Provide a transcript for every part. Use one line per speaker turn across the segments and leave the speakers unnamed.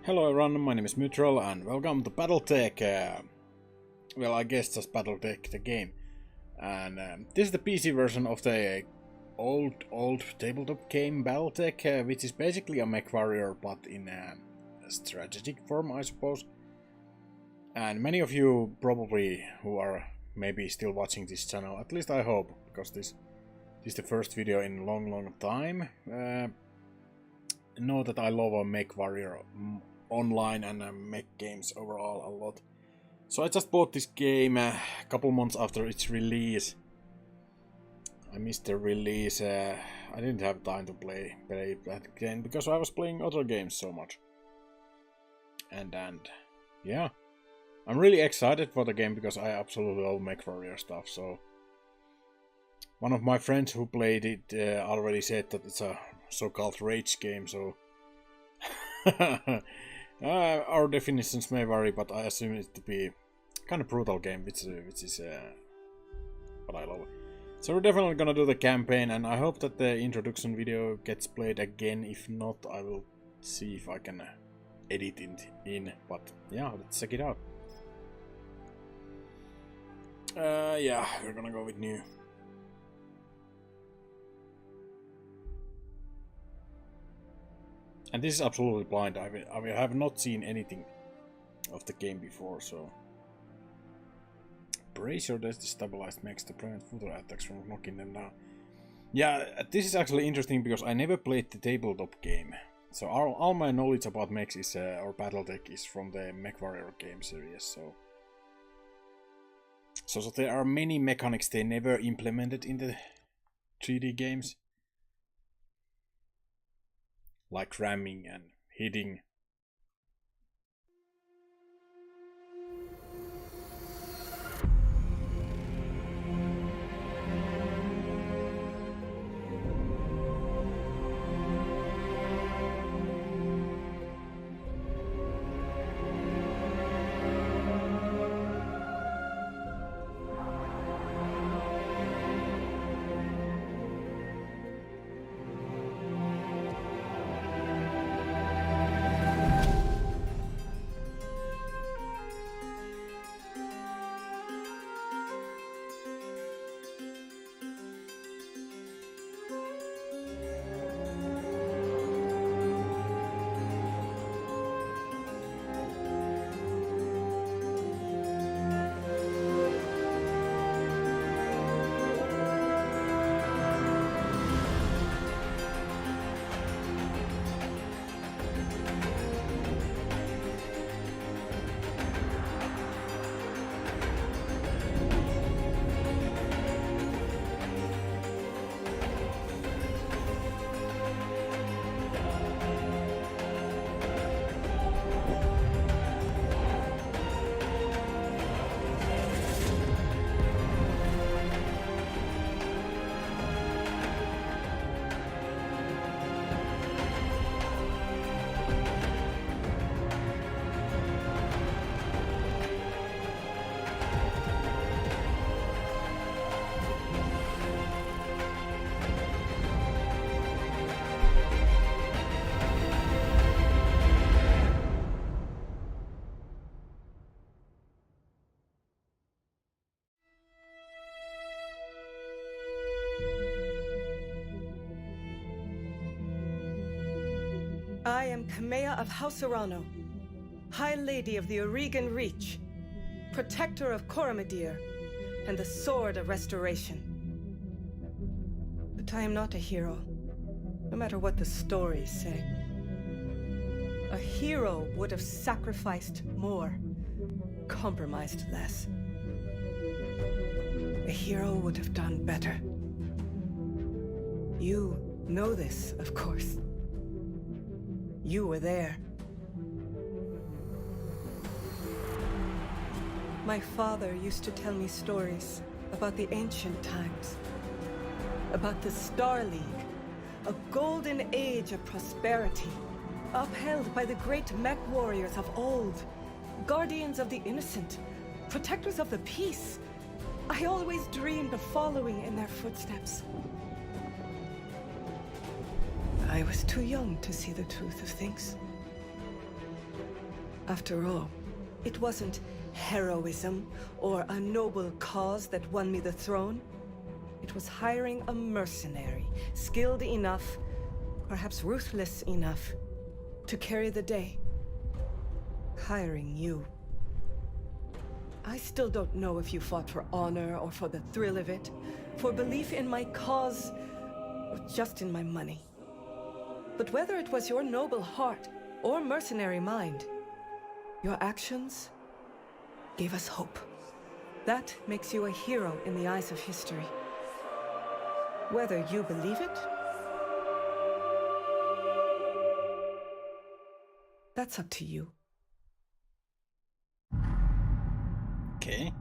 Hello everyone, my name is Mythrell and welcome to BattleTech. Well, I guess just BattleTech the game. And this is the PC version of the old tabletop game BattleTech, which is basically a Mechwarrior but in a strategic form, I suppose. And many of you probably who are maybe still watching this channel, at least I hope, because this is the first video in a long time, know that I love a Mechwarrior online and mech games overall a lot. So I just bought this game a couple months after its release. I missed the release. I didn't have time to play that game because I was playing other games so much. And yeah, I'm really excited for the game because I absolutely love Mechwarrior stuff. So one of my friends who played it already said that it's a so-called rage game. So our definitions may vary, but I assume it to be kind of brutal game, which is what I love. So we're definitely gonna do the campaign, and I hope that the introduction video gets played again. If not, I will see if I can edit it in. But yeah, let's check it out. Yeah, we're gonna go with new. And this is absolutely blind. I have not seen anything of the game before, so brace your destabilized mechs to prevent further attacks from knocking them down. Yeah, this is actually interesting because I never played the tabletop game, so all my knowledge about mechs is or BattleTech is from the Mechwarrior game series. So there are many mechanics they never implemented in the 3D games, like ramming and hitting.
I am Kamea of House Urano, High Lady of the Oregon Reach, Protector of Coromadir, and the Sword of Restoration. But I am not a hero, no matter what the stories say. A hero would have sacrificed more, compromised less. A hero would have done better. You know this, of course. You were there. My father used to tell me stories about the ancient times. About the Star League, a golden age of prosperity, upheld by the great mech warriors of old, guardians of the innocent, protectors of the peace. I always dreamed of following in their footsteps. I was too young to see the truth of things. After all, it wasn't heroism or a noble cause that won me the throne. It was hiring a mercenary, skilled enough, perhaps ruthless enough, to carry the day. Hiring you. I still don't know if you fought for honor or for the thrill of it, for belief in my cause, or just in my money. But whether it was your noble heart or mercenary mind, your actions gave us hope. That makes you a hero in the eyes of history. Whether you believe it, that's up to you.
Okay.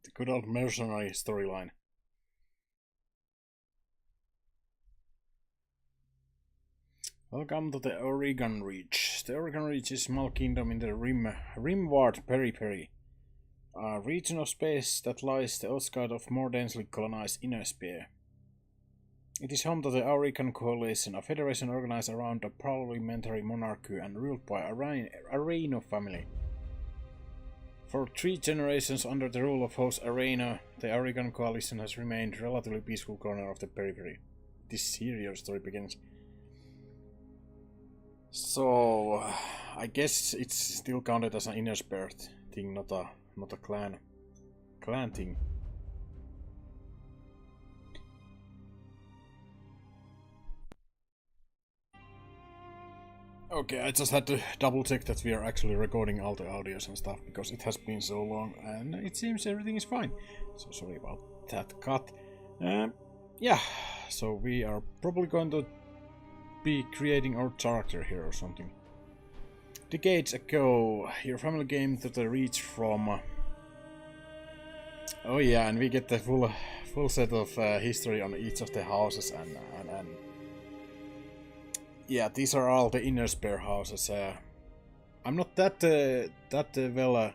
The good old mercenary storyline. Welcome to the Oregon Reach. The Oregon Reach is a small kingdom in the rimward periphery, a region of space that lies the outskirts of more densely colonized inner sphere. It is home to the Oregon Coalition, a federation organized around a parliamentary monarchy and ruled by a Arano family. For 3 generations under the rule of House Arano, the Oregon Coalition has remained a relatively peaceful corner of the periphery. This serious story begins. So, I guess it's still counted as an inner sphere thing, not a clan thing. Okay, I just had to double check that we are actually recording all the audios and stuff, because it has been so long and it seems everything is fine. So sorry about that cut. Yeah, so we are probably going to be creating our character here or something. Decades ago, your family came to the Reach from... Oh yeah, and we get the full set of history on each of the houses and yeah, these are all the inner sphere houses. I'm not that well,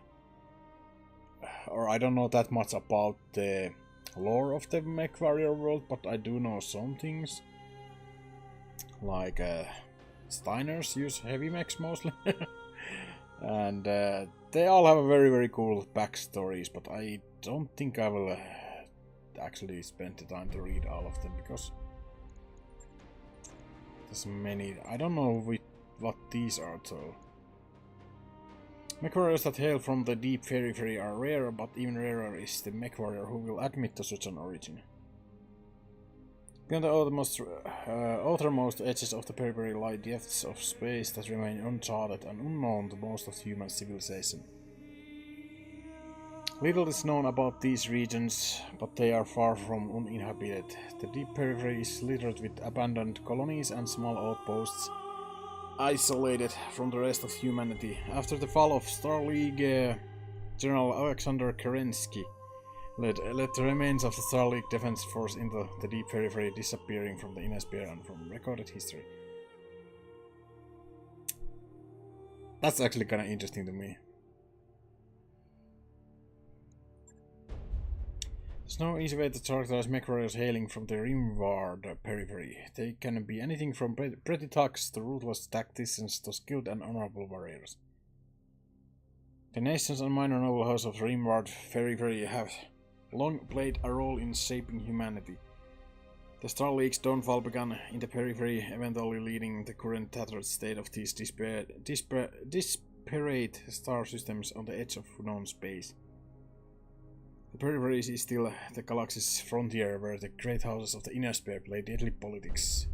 or I don't know that much about the lore of the Mechwarrior world, but I do know some things. Like Steiners use heavy mechs mostly, and they all have a very cool backstories. But I don't think I will actually spend the time to read all of them, because there's many. I don't know what these are though. Mechwarriors that hail from the deep periphery are rare, but even rarer is the Mechwarrior who will admit to such an origin. Beyond the outermost edges of the periphery lie depths of space that remain uncharted and unknown to most of human civilization. Little is known about these regions, but they are far from uninhabited. The deep periphery is littered with abandoned colonies and small outposts, isolated from the rest of humanity. After the fall of Star League, General Alexander Kerensky led the remains of the Star League Defense Force into the deep periphery, disappearing from the inner sphere and from recorded history. That's actually kinda interesting to me. There's no easy way to characterize Mechwarriors hailing from the rimward periphery. They can be anything from pretty thugs to ruthless tacticians to skilled and honorable warriors. The nations and minor noble houses of rimward periphery have long played a role in shaping humanity. The Star League's downfall began in the periphery, eventually leading the current tattered state of these disparate star systems on the edge of known space. The periphery is still the galaxy's frontier, where the great houses of the inner sphere play deadly politics.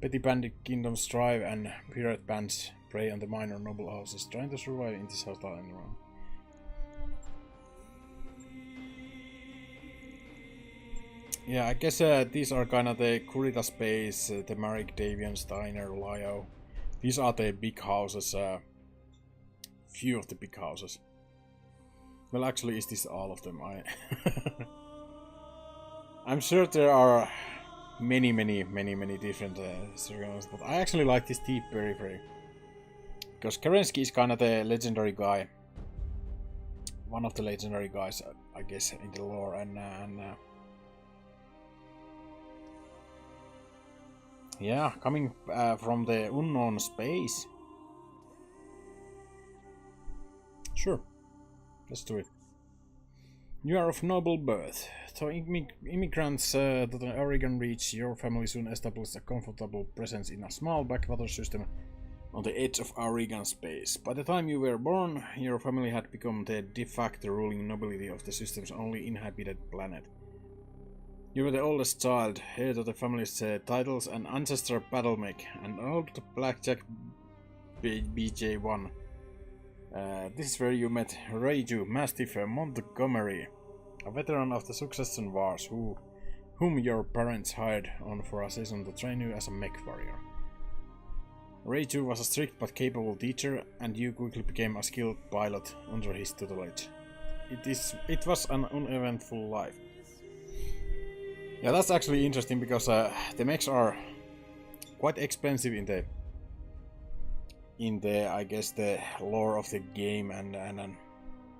Petty bandit kingdoms thrive, and pirate bands prey on the minor noble houses, trying to survive in this hostile environment. Yeah, I guess these are kind of the Kurita Space, the Marek, Davian, Steiner, Lyo. These are the big houses, few of the big houses. Well, actually, is this all of them? I'm sure there are many different serials, but I actually like this deep periphery. Because Kerensky is kind of the legendary guy. One of the legendary guys, I guess, in the lore, and yeah, coming from the unknown space, Sure, let's do it. You are of noble birth. So immigrants to the Oregon reach, your family soon established a comfortable presence in a small backwater system on the edge of Oregon space. By the time you were born, your family had become the de facto ruling nobility of the system's only inhabited planet. You were the oldest child, heir to the family's titles and ancestor BattleTech, an old blackjack BJ1. This is where you met Reiju Mastiff Montgomery, a veteran of the Succession Wars, whom your parents hired on for a season to train you as a Mechwarrior. Reiju was a strict but capable teacher, and you quickly became a skilled pilot under his tutelage. It was an uneventful life. Yeah, that's actually interesting because the mechs are quite expensive in the I guess the lore of the game, and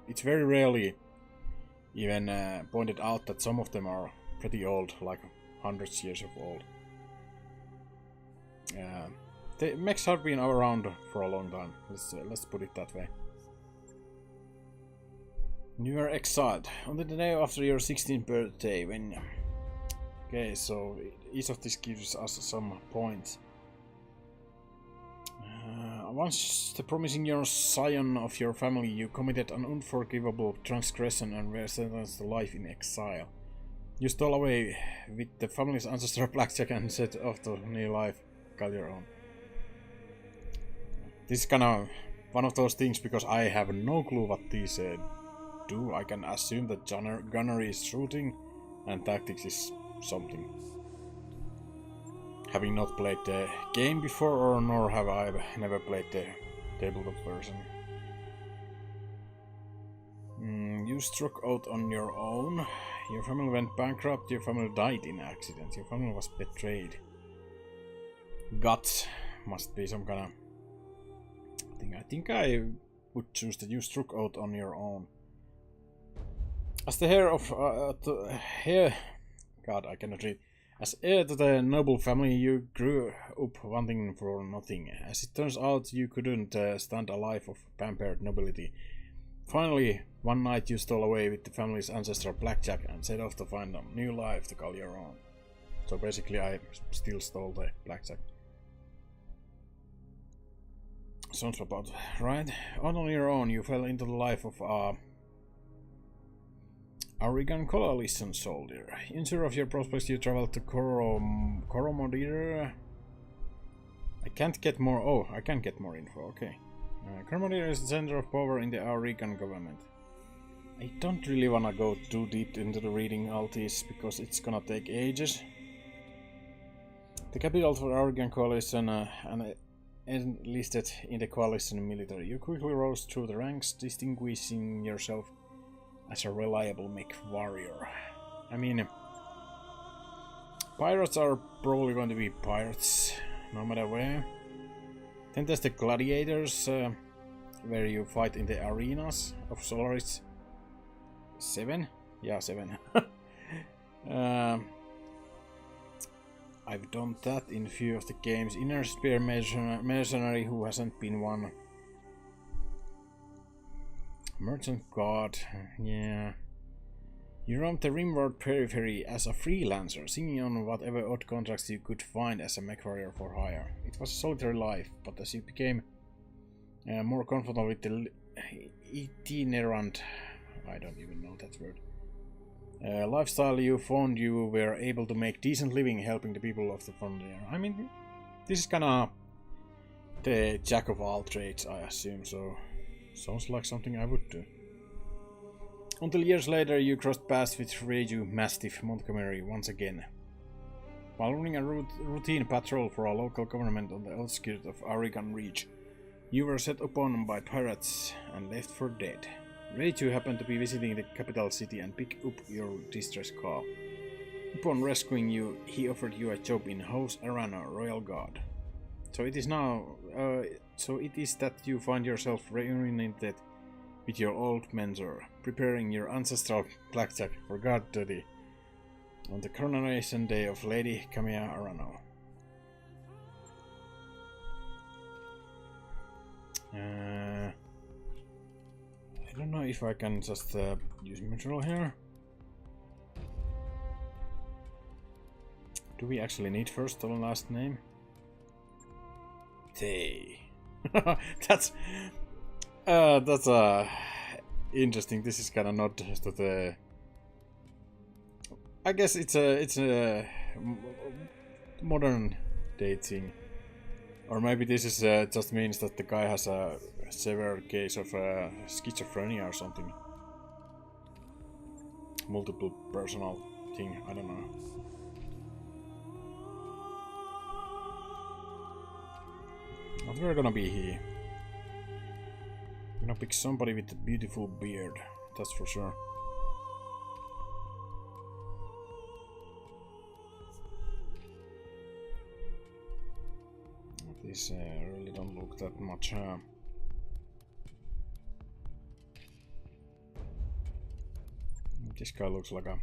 it's very rarely even pointed out that some of them are pretty old, like hundreds of years of old. The mechs have been around for a long time. Let's put it that way. You were exiled on the day after your 16th birthday when... Okay, so each of these gives us some points. Once the promising young scion of your family, you committed an unforgivable transgression and were sentenced to life in exile. You stole away with the family's ancestor blackjack and set off to new life, call your own. This is kind of one of those things because I have no clue what these do. I can assume that gunnery is shooting and tactics is something. Having not played the game before, or nor have I never played the tabletop version. You struck out on your own. Your family went bankrupt. Your family died in an accident. Your family was betrayed. Guts must be some kind of... I think I would choose that you struck out on your own. As the heir of... God, I cannot read. As heir to the noble family, you grew up wanting for nothing. As it turns out, you couldn't stand a life of pampered nobility. Finally, one night you stole away with the family's ancestor blackjack and set off to find a new life to call your own. So basically I still stole the blackjack. Sounds about right. On your own, you fell into the life of a Oregon coalition soldier. Unsure of your prospects, you traveled to Coromodir. I can't get more. Oh, I can get more info. Okay. Coromodir is the center of power in the Oregon government. I don't really wanna go too deep into the reading all these because it's gonna take ages. The capital for Oregon coalition and enlisted in the coalition military. You quickly rose through the ranks, distinguishing yourself as a reliable Mechwarrior. I mean, pirates are probably going to be pirates, no matter where. Then there's the gladiators, where you fight in the arenas of Solaris. 7? Yeah, 7. I've done that in a few of the games. Inner Spear Mercenary, who hasn't been one. Merchant God, yeah. You roamed the Rimworld periphery as a freelancer, singing on whatever odd contracts you could find as a Mechwarrior for hire. It was a solitary life, but as you became more comfortable with the itinerant, I don't even know that word, lifestyle you found, you were able to make decent living helping the people of the frontier. I mean, this is kinda the jack of all trades, I assume, so sounds like something I would do. Until years later, you crossed paths with Reiju Mastiff Montgomery once again. While running a routine patrol for a local government on the outskirts of Oregon Reach, you were set upon by pirates and left for dead. Reiju happened to be visiting the capital city and picked up your distress call. Upon rescuing you, he offered you a job in House Arana Royal Guard. So it is that you find yourself reunited with your old mentor, preparing your ancestral blackjack for guard duty on the coronation day of Lady Camilla Arano. if I can just use Mythrell here. Do we actually need first or last name? They. that's interesting. This is kind of not just that. I guess it's a modern dating, or maybe this is just means that the guy has a severe case of schizophrenia or something. Multiple personal thing. I don't know. But we're gonna be here. I'm gonna pick somebody with a beautiful beard, that's for sure. These really don't look that much. This guy looks like a...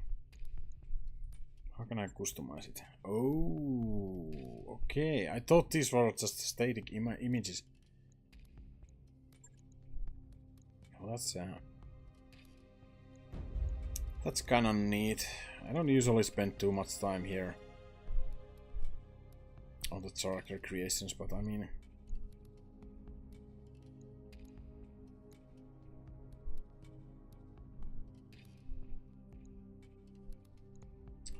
How can I customize it? Oh, okay. I thought these were just static images. Well, that's kind of neat. I don't usually spend too much time here on the character creations, but I mean,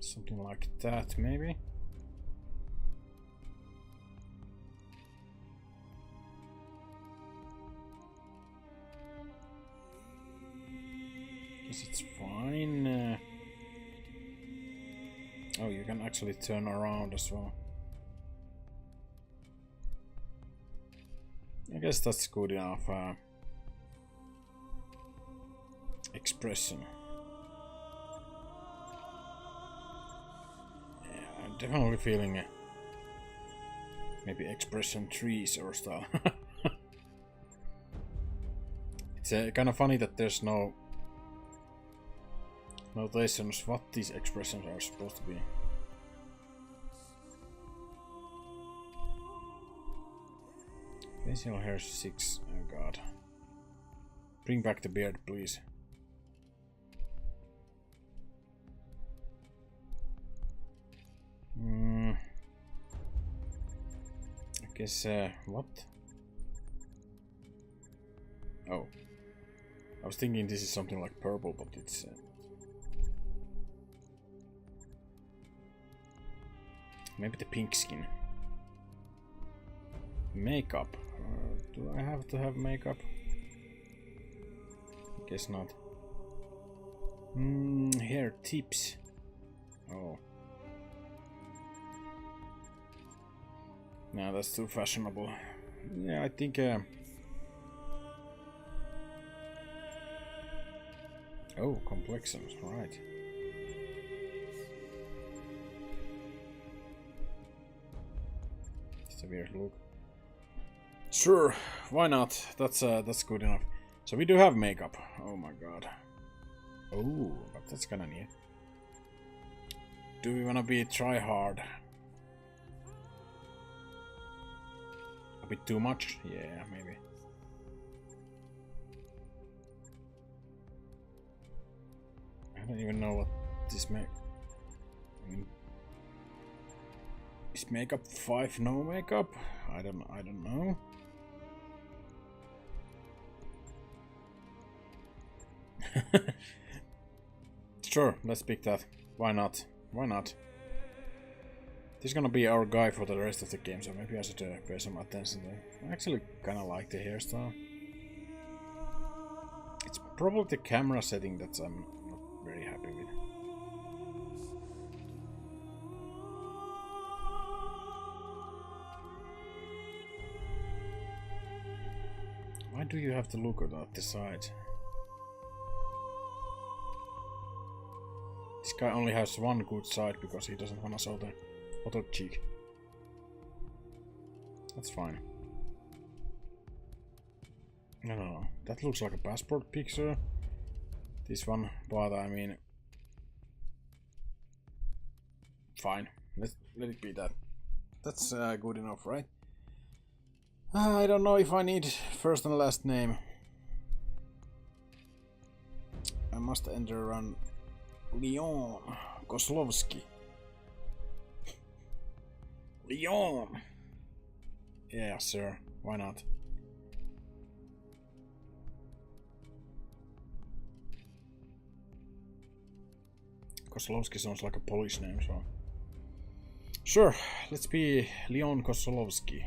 something like that, maybe. Guess it's fine. Oh, you can actually turn around as well. I guess that's good enough. Expression. Yeah, I'm definitely feeling maybe expression trees or stuff. It's kind of funny that there's no notations what these expressions are supposed to be. Facial hair 6. Oh god. Bring back the beard, please. I guess, what? Oh. I was thinking this is something like purple, but it's... maybe the pink skin. Makeup. Do I have to have makeup? Guess not. Hair tips. Oh. No, that's too fashionable. Yeah, I think... Oh, complexions, right. It's a weird look. Sure, why not? That's good enough. So we do have makeup. Oh my god. Oh, but that's kinda neat. Do we wanna be try hard? A bit too much? Yeah, maybe. I don't even know what this make. I mean, is makeup 5 no makeup? I don't know. Sure, let's pick that. Why not? Why not? This is gonna be our guy for the rest of the game, so maybe I should pay some attention to it. I actually kinda like the hairstyle. It's probably the camera setting that I'm not very happy with. Why do you have to look at the side? This guy only has one good side because he doesn't want to show the other cheek. That's fine. No. That looks like a passport picture. This one, but I mean... Fine. Let it be that. That's good enough, right? I don't know if I need first and last name. I must enter on Leon Kozlovsky. Leon! Yeah, sir. Why not? Kozlovsky sounds like a Polish name, so... Sure, let's be Leon Kozlovsky.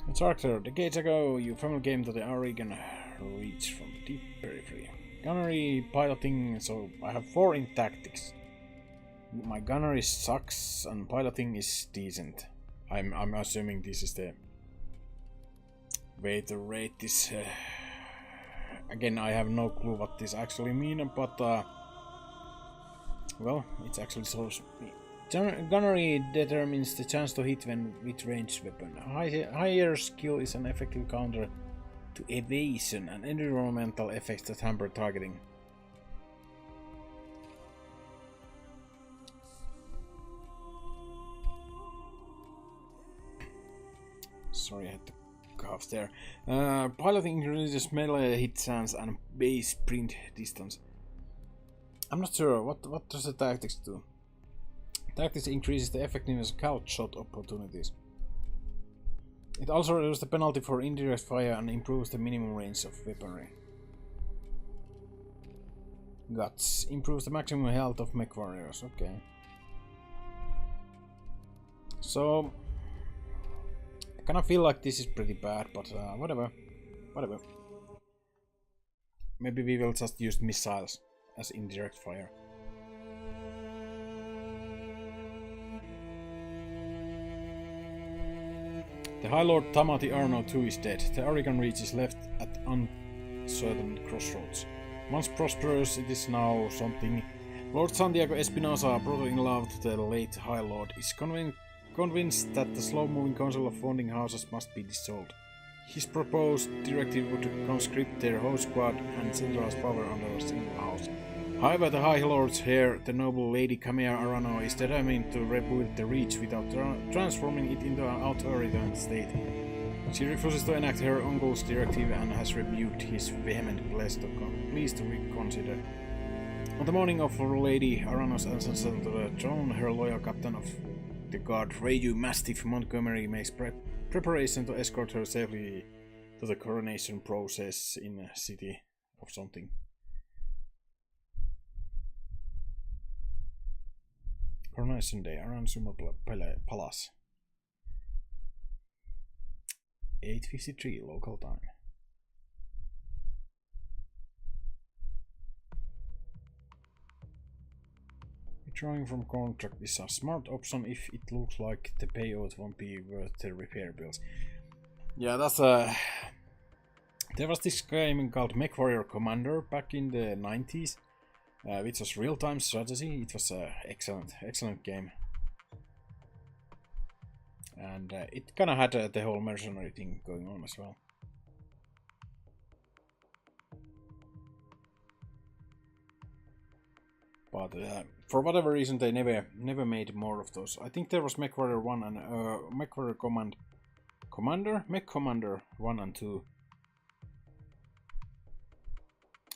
Instructor, decades ago, you family came to the Oregon reach from the deep periphery. Gunnery piloting, so I have 4 in tactics. My gunnery sucks and piloting is decent. I'm assuming this is the way to rate this. Again, I have no clue what this actually means, but well, it actually shows me. Gunnery determines the chance to hit when with ranged weapon. Higher skill is an effective counter to evasion and environmental effects that hamper targeting. Sorry, I had to cough there. Piloting increases melee hit chance and base sprint distance. I'm not sure. What does the tactics do? Tactics increases the effectiveness of scout shot opportunities. It also reduces the penalty for indirect fire and improves the minimum range of weaponry. Guts improves the maximum health of Mechwarriors. Okay. So I kinda feel like this is pretty bad, but whatever. Whatever. Maybe we will just use missiles as indirect fire. The High Lord Tamati Arno II is dead. The Oregon Reach is left at uncertain crossroads. Once prosperous, it is now something. Lord Santiago Espinosa, brother-in-law to the late High Lord, is convinced that the slow-moving council of founding houses must be dissolved. His proposed directive would conscript their whole squad and centralize power under a single house. However, the High Lord's heir, the noble Lady Camilla Arano, is determined to rebuild the Reach without transforming it into an authoritarian state. She refuses to enact her uncle's directive and has rebuked his vehement pleas to reconsider. On the morning of Lady Arano's ascension to the throne, her loyal captain of the guard, Rayu Mastiff Montgomery, makes preparation to escort her safely to the coronation process in a city of something. Coronation Day around Summer Palace. 8:53 local time. Withdrawing from contract is a smart option if it looks like the payout won't be worth the repair bills. Yeah, that's a... There was this game called Mechwarrior Commander back in the 90s. Which was real-time strategy. It was an excellent game. And it kind of had the whole mercenary thing going on as well. But for whatever reason they never made more of those. I think there was Mechwarrior 1 and Mechwarrior Mech Commander 1 and 2.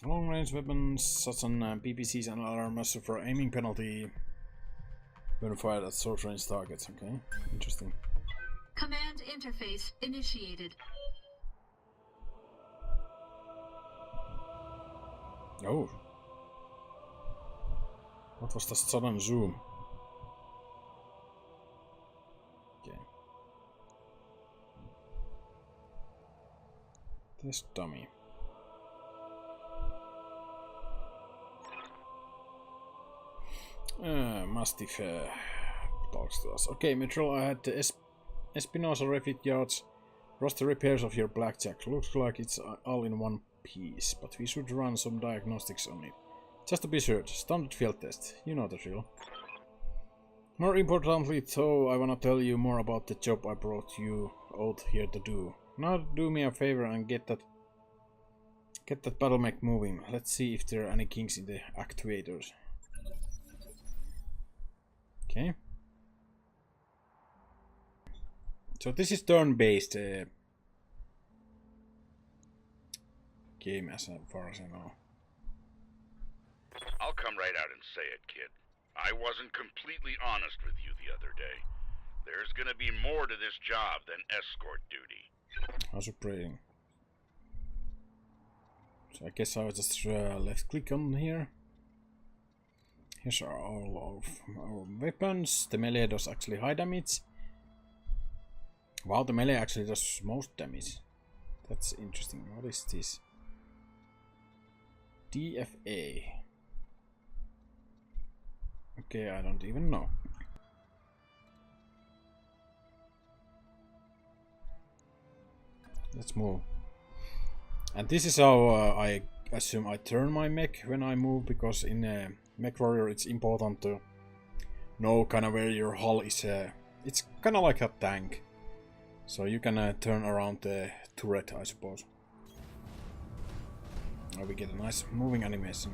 Long-range weapons such as PPCs and alarms suffer aiming penalty when fired at short-range targets. Okay, interesting.
Command interface initiated.
Oh. What was the sudden zoom? Okay. This dummy. Mastiff talks to us. Okay, Mythrell, I had the Espinosa refit yards. Roster repairs of your blackjack. Looks like it's all in one piece, but we should run some diagnostics on it. Just to be sure, standard field test. You know the drill. More importantly, though, I wanna tell you more about the job I brought you out here to do. Now do me a favor and get that BattleTech moving. Let's see if there are any kinks in the actuators. Okay. So this is turn-based game as far as I know.
I'll come right out and say it, kid. I wasn't completely honest with you the other day. There's gonna be more to this job than escort duty.
How's it praying? So I guess I'll just left click on here. Here's all of our weapons. The melee does actually high damage. Wow, the melee actually does most damage. That's interesting. What is this? DFA. Okay, I don't even know. Let's move. And this is how I assume I turn my mech when I move, because in Mechwarrior it's important to know kind of where your hull is. It's kind of like a tank. So you can turn around the turret, I suppose. Now we get a nice moving animation.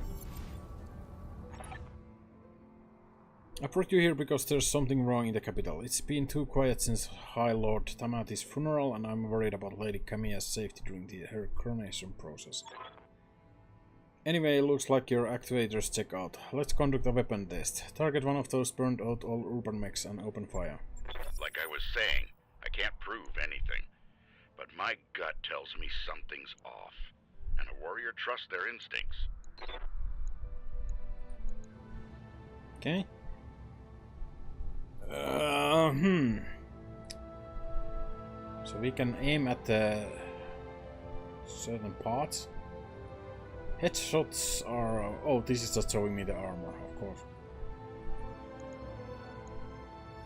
I brought you here because there's something wrong in the capital. It's been too quiet since High Lord Tamati's funeral, and I'm worried about Lady Kamiya's safety during her coronation process. Anyway, looks like your activators check out. Let's conduct a weapon test. Target one of those burned out old urban mechs and open fire.
Like I was saying, I can't prove anything, but my gut tells me something's off, and a warrior trusts their instincts.
Okay. So we can aim at certain parts. Headshots are... oh, this is just showing me the armor, of course.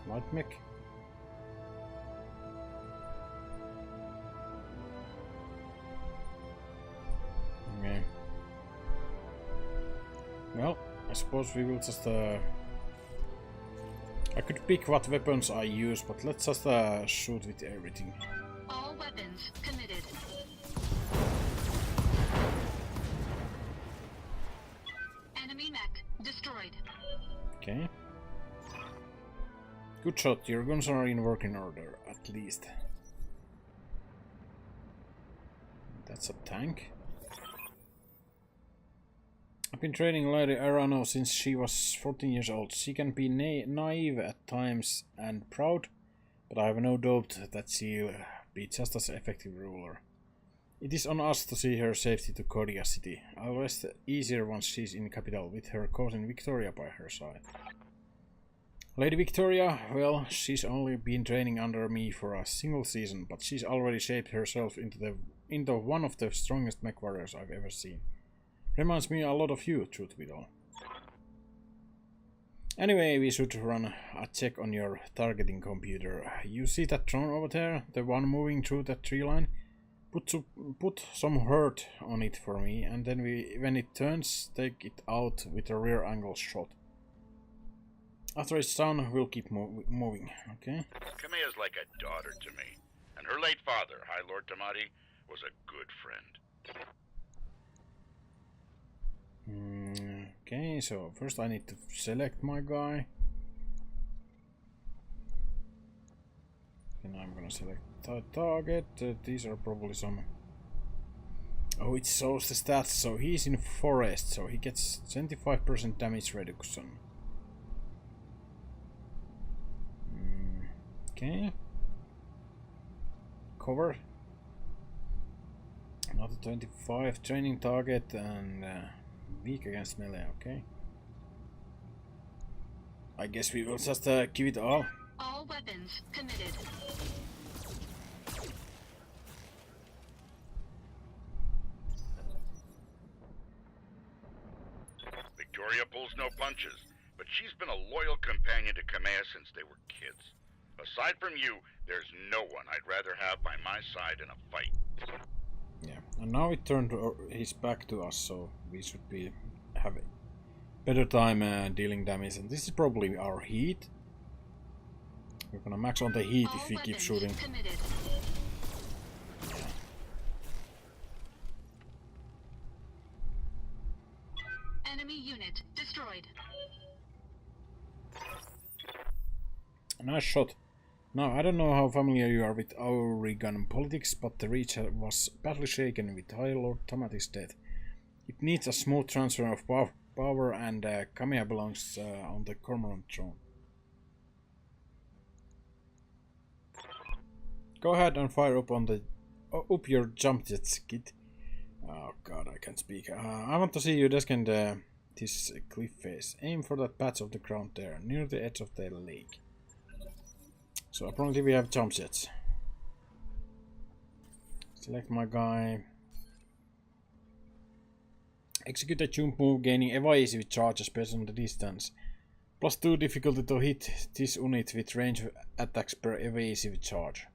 Light mech. Okay. Well, I suppose we will just... I could pick what weapons I use, but let's just shoot with everything.
All weapons committed. Enemy mech destroyed.
Okay. Good shot, your guns are in working order, at least. That's a tank. I've been training Lady Arano since she was 14 years old. She can be naive at times and proud, but I have no doubt that she'll be just as effective ruler. It is on us to see her safety to Kodia City. I'll rest easier once she's in capital with her cousin Victoria by her side. Lady Victoria, well, she's only been training under me for a single season, but she's already shaped herself into one of the strongest mech warriors I've ever seen. Reminds me a lot of you, truth be told. Anyway, we should run a check on your targeting computer. You see that drone over there? The one moving through that tree line? Put some hurt on it for me, and then when it turns, take it out with a rear angle shot. After it's done, we'll keep moving, okay?
Kamiya's like a daughter to me, and her late father, High Lord Tamati, was a good friend.
Okay, so first I need to select my guy. Then I'm gonna select target. These are probably some... oh, it shows the stats. So he's in forest, so he gets 25% damage reduction. Okay. Cover. Another 25 training target and weak against melee, okay. I guess we will just give it all.
All weapons committed.
Victoria pulls no punches, but she's been a loyal companion to Kamiya since they were kids. Aside from you, there's no one I'd rather have by my side in a fight.
Yeah, and now it turned his back to us, so we should have a better time dealing damage. And this is probably our heat. We're gonna max on the heat if we keep shooting.
Committed.
Yeah.
Enemy unit destroyed.
A nice shot. Now, I don't know how familiar you are with Aurigan politics, but the region was badly shaken with High Lord Tamati's death. It needs a smooth transfer of power, and Kamiya belongs on the Cormorant throne. Go ahead and fire up on the up your jump jets, kid. Oh god, I can't speak. I want to see you descend this cliff face. Aim for that patch of the ground there, near the edge of the lake. So apparently we have jump jets. Select my guy. Execute a jump move, gaining evasive charges based on the distance. +2 difficulty to hit this unit with range attacks per evasive charge.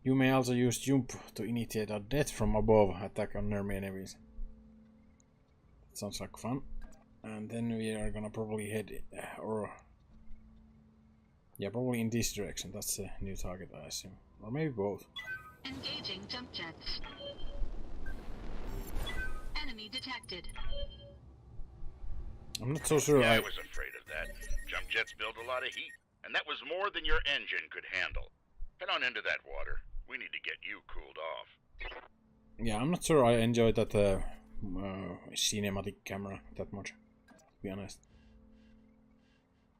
You may also use jump to initiate a death from above attack on enemy enemies. That sounds like fun. And then we are gonna probably head probably in this direction. That's a new target, I assume. Or maybe both.
Engaging jump jets. Enemy detected.
I'm not so sure.
Yeah, I was afraid of that. Jump jets build a lot of heat, and that was more than your engine could handle. Head on into that water. We need to get you cooled off.
Yeah, I'm not sure I enjoyed that cinematic camera that much, to be honest.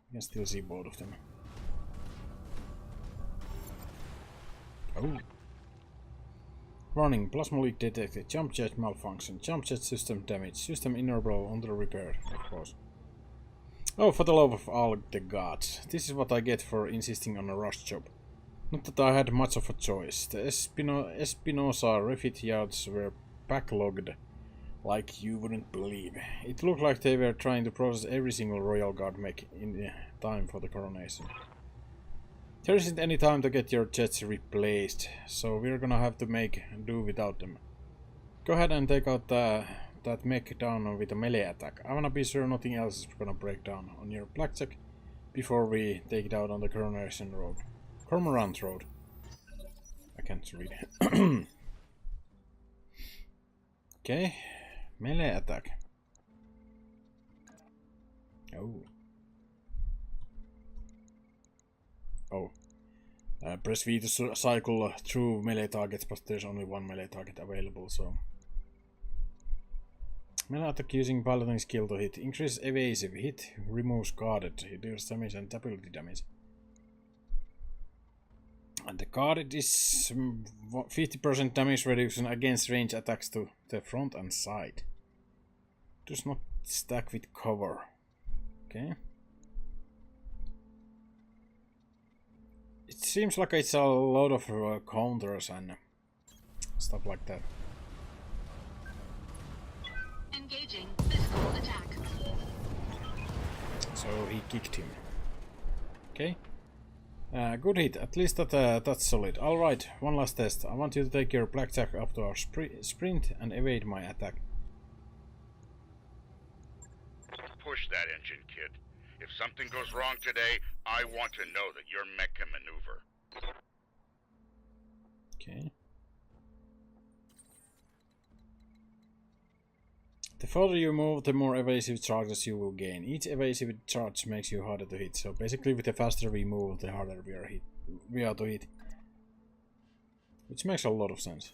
You can still see both of them. Oh. Warning, plasma leak detected. Jump jet malfunction. Jump jet system damage. System inoperable under repair. Of course. Oh, for the love of all the gods. This is what I get for insisting on a rush job. Not that I had much of a choice. The Espinosa refit yards were backlogged like you wouldn't believe. It looked like they were trying to process every single Royal Guard mech in time for the coronation. There isn't any time to get your jets replaced, so we're gonna have to make do without them. Go ahead and take out that mech down with a melee attack. I wanna be sure nothing else is gonna break down on your BattleTech before we take it out on the Coronation Road. Cormorant Road. I can't read. Okay, melee attack. Oh. Oh. Press V to cycle through melee targets, but there's only one melee target available, so... Melee attack using paladin skill to hit. Increase evasive. Hit removes guarded. It deals damage and ability damage. And the guarded is 50% damage reduction against range attacks to the front and side. Does not stack with cover. Okay. It seems like it's a lot of counters and stuff like that.
Engaging physical attack.
So he kicked him. Okay. Good hit. At least that's solid. Alright, one last test. I want you to take your BattleTech up to our sprint and evade my attack.
Push that engine, kid. If something goes wrong today, I want to know that your mech can maneuver.
Okay. The further you move, the more evasive charges you will gain. Each evasive charge makes you harder to hit. So basically, with the faster we move, the harder we are to hit. Which makes a lot of sense.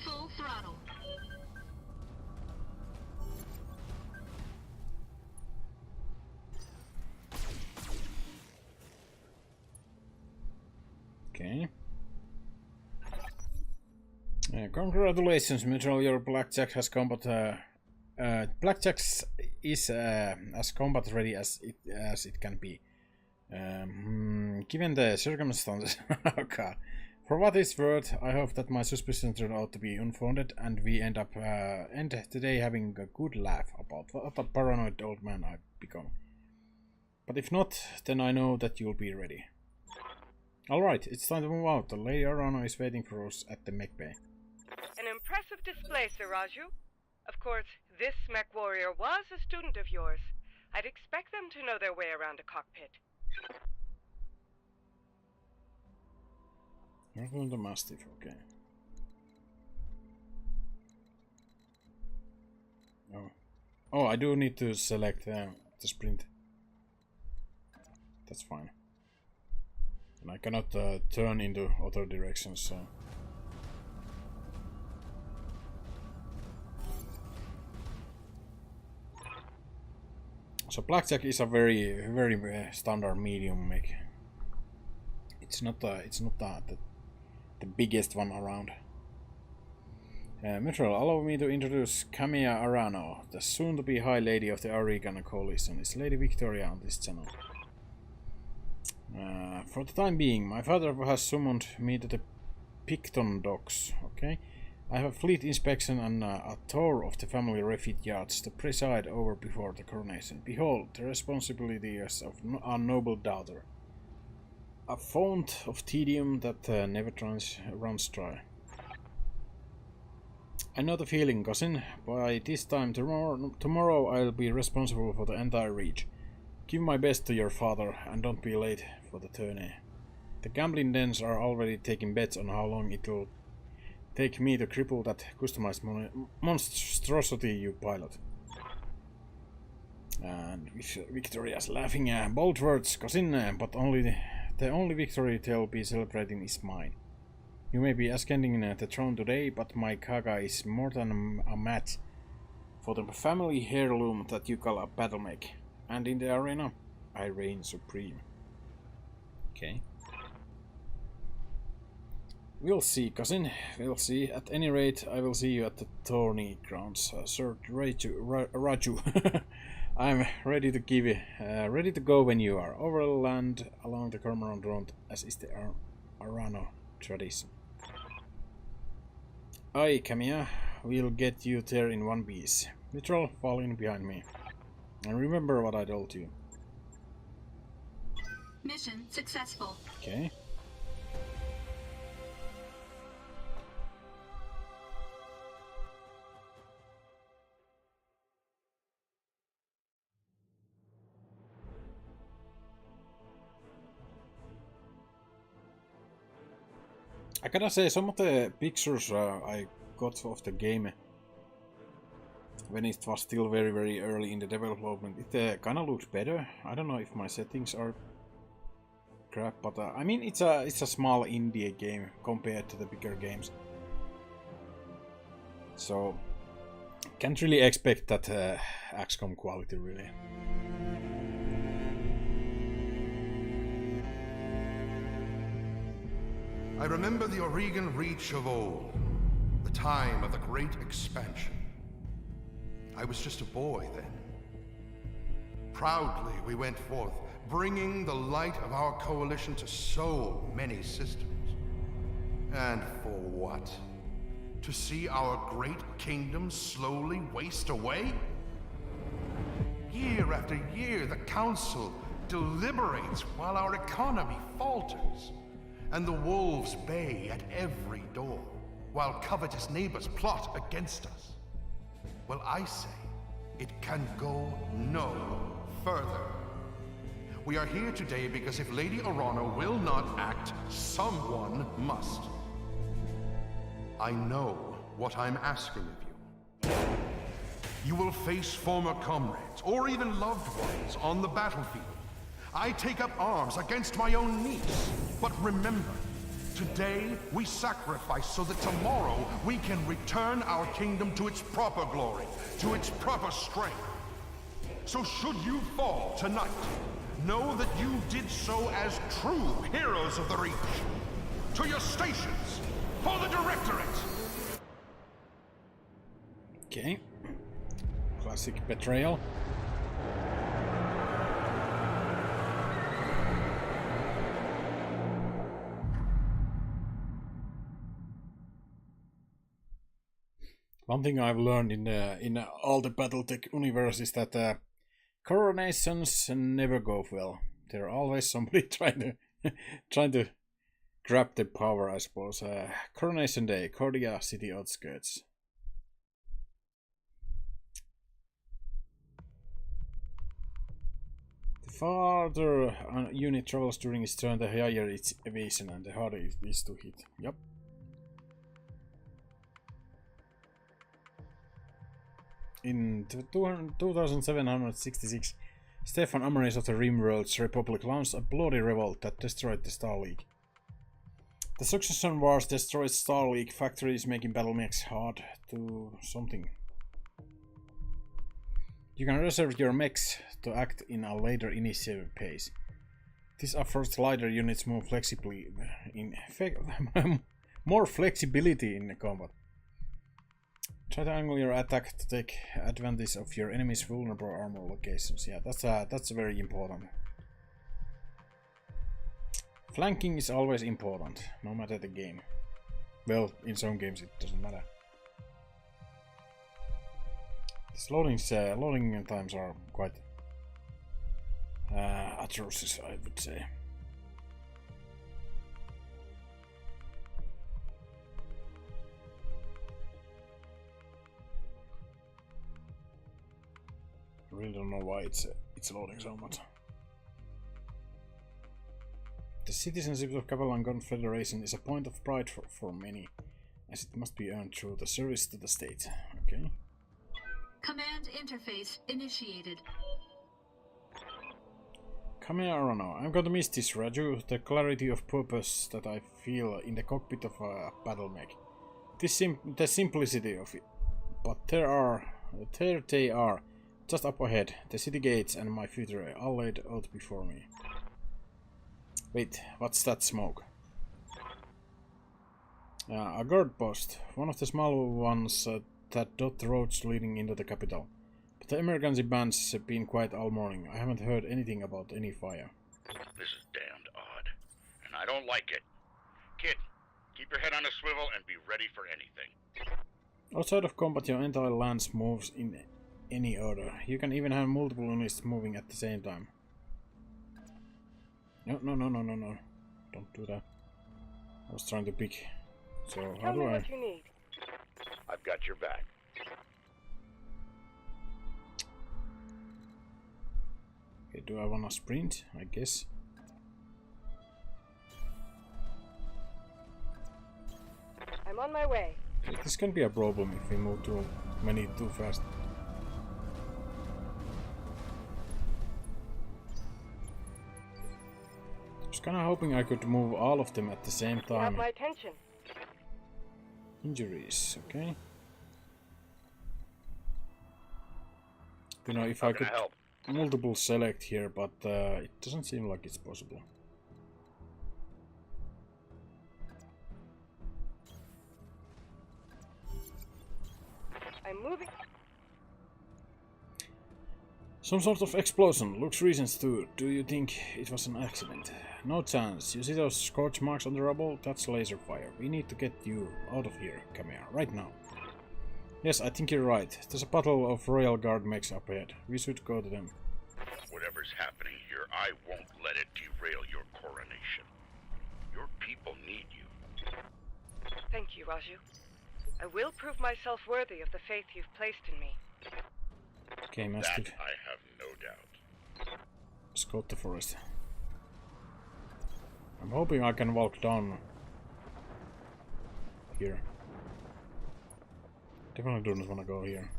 Full throttle.
Okay. Congratulations, Mythrell. Your BattleTech has combat. BattleTech is as combat ready as it can be. Given the circumstances. Oh god. For what it's worth, I hope that my suspicions turn out to be unfounded, and we end today having a good laugh about what a paranoid old man I've become. But if not, then I know that you'll be ready. Alright, it's time to move out. The Lady Arano is waiting for us at the mech bay.
An impressive display, Sir Raju. Of course, this Mechwarrior was a student of yours. I'd expect them to know their way around a cockpit.
You're going to Mastiff, okay. Oh, I do need to select the sprint. That's fine. And I cannot turn into other directions, so... So Blackjack is a very standard medium mech. It's not the biggest one around. Mythrell, allow me to introduce Camilla Arano, the soon-to-be High Lady of the Oregon Coalition. It's Lady Victoria on this channel. For the time being, my father has summoned me to the Picton docks. Okay, I have a fleet inspection and a tour of the family refit yards to preside over before the coronation. Behold, the responsibilities of our noble daughter. A fount of tedium that never runs dry. I know the feeling, cousin. By this time tomorrow I'll be responsible for the entire reach. Give my best to your father and don't be late for the tourney. The gambling dens are already taking bets on how long it'll take me to cripple that customized monstrosity you pilot. And Victoria's laughing. Bold words, cousin, but the only victory they'll be celebrating is mine. You may be ascending the throne today, but my Kaga is more than a match for the family heirloom that you call a BattleTech. And in the arena, I reign supreme. Okay. We'll see, cousin. We'll see. At any rate, I will see you at the tourney grounds. Sir Raju. I'm ready to go when you are. Overland along the Cormorant Road, as is the Arano tradition. Aye, Camilla, we'll get you there in one piece. Mythrell, fall in behind me. And remember what I told you.
Mission successful.
Okay. I gotta say, some of the pictures I got of the game when it was still very early in the development, it kinda looks better. I don't know if my settings are crap, but I mean it's a small indie game compared to the bigger games, so can't really expect that XCOM quality really.
I remember the Oregon Reach of old, the time of the Great Expansion. I was just a boy then. Proudly we went forth, bringing the light of our coalition to so many systems. And for what? To see our great kingdom slowly waste away? Year after year, the Council deliberates while our economy falters. And the wolves bay at every door, while covetous neighbors plot against us. Well, I say, it can go no further. We are here today because if Lady Arano will not act, someone must. I know what I'm asking of you. You will face former comrades, or even loved ones, on the battlefield. I take up arms against my own niece. But remember, today we sacrifice so that tomorrow we can return our kingdom to its proper glory, to its proper strength. So should you fall tonight, know that you did so as true heroes of the Reach. To your stations, for the Directorate!
Okay. Classic betrayal. One thing I've learned in all the BattleTech universe is that coronations never go well. There's always somebody trying to grab the power, I suppose. Coronation Day, Cordia city outskirts. The farther a unit travels during its turn, the higher its evasion and the harder it is to hit. Yep. In 2766, Stefan Amaris of the Rimworld's Republic launched a bloody revolt that destroyed the Star League. The Succession Wars destroyed Star League factories, making battle mechs hard to something. You can reserve your mechs to act in a later initiative phase. This offers lighter units more more flexibility in combat. Try to angle your attack to take advantage of your enemy's vulnerable armor locations. Yeah, that's very important. Flanking is always important, no matter the game. Well, in some games it doesn't matter. These loading times are quite atrocious, I would say. I really don't know why it's loading so much. The citizenship of Catalan Confederation is a point of pride for many, as it must be earned through the service to the state. Okay.
Command interface initiated.
Come here, Arano. I'm gonna miss this, Raju. The clarity of purpose that I feel in the cockpit of a battle mech. The simplicity of it. But there they are. Just up ahead, the city gates and my future all laid out before me. Wait, what's that smoke? A guard post, one of the small ones that dot the roads leading into the capital. But the emergency bands have been quiet all morning. I haven't heard anything about any fire.
This is damned odd, and I don't like it. Kid, keep your head on a swivel and be ready for anything.
Outside of combat, your entire lance moves in any order. You can even have multiple units moving at the same time. No. Don't do that. I was trying to pick. So how do I...
What you need.
I've got your back.
Okay, do I wanna sprint? I guess.
I'm on my way.
Okay, this can be a problem if we move too many too fast. I was kinda hoping I could move all of them at the same
You have
time.
my attention.
Injuries, okay. You know, if
How
I
can
could
I help?
multiple select here, but it doesn't seem like it's possible.
I'm moving.
Some sort of explosion. Looks recent too. Do you think it was an accident? No chance. You see those scorch marks on the rubble? That's laser fire. We need to get you out of here, Khmer, right now. Yes, I think you're right. There's a battle of Royal Guard mechs up ahead. We should go to them.
Whatever's happening here, I won't let it derail your coronation. Your people need you.
Thank you, Raju. I will prove myself worthy of the faith you've placed in me.
Okay, Mastiff.
That I have no doubt.
Scout the forest. I'm hoping I can walk down here. Definitely don't want to go here.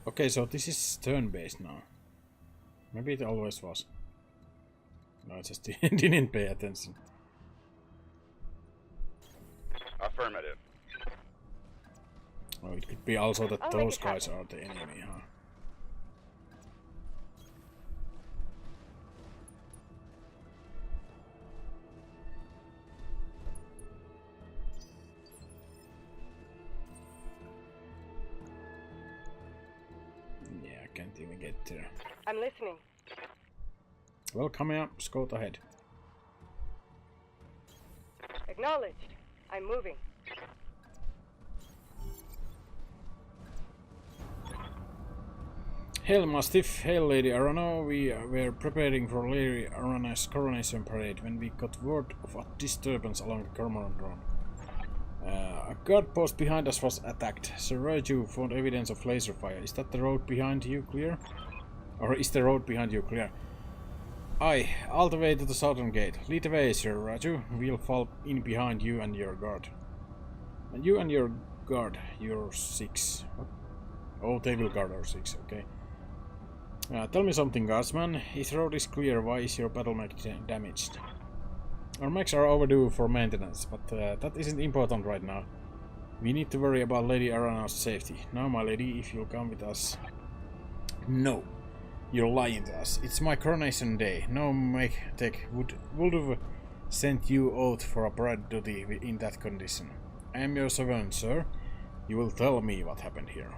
Okay, so this is turn-based now. Maybe it always was. No, I just didn't pay attention.
Affirmative.
Oh, it could be also that
I'll
those
make it
guys
happen.
are the enemy, huh? Yeah, I can't even get there.
I'm listening.
Well, come here, scout ahead.
Acknowledged. I'm moving.
Hail, Mastiff. Hail, Lady Arano. We were preparing for Lady Arana's coronation parade when we got word of a disturbance along the Cormorant Road. A guard post behind us was attacked. Sir Raju found evidence of laser fire. Is that the road behind you clear? Or is the road behind you clear? Aye, all the way to the southern gate. Lead the way, Sir Raju. We'll fall in behind you and your guard. And you and your guard, you're 6. What? Oh, they will guard our 6, okay. Tell me something, guardsman. If the road is clear, why is your battle mech damaged? Our mechs are overdue for maintenance, but that isn't important right now. We need to worry about Lady Arana's safety. Now, my lady, if you'll come with us, No, you're lying to us. It's my coronation day. No mech-tech would have sent you out for a bride duty in that condition. I am your servant, sir. You will tell me what happened here.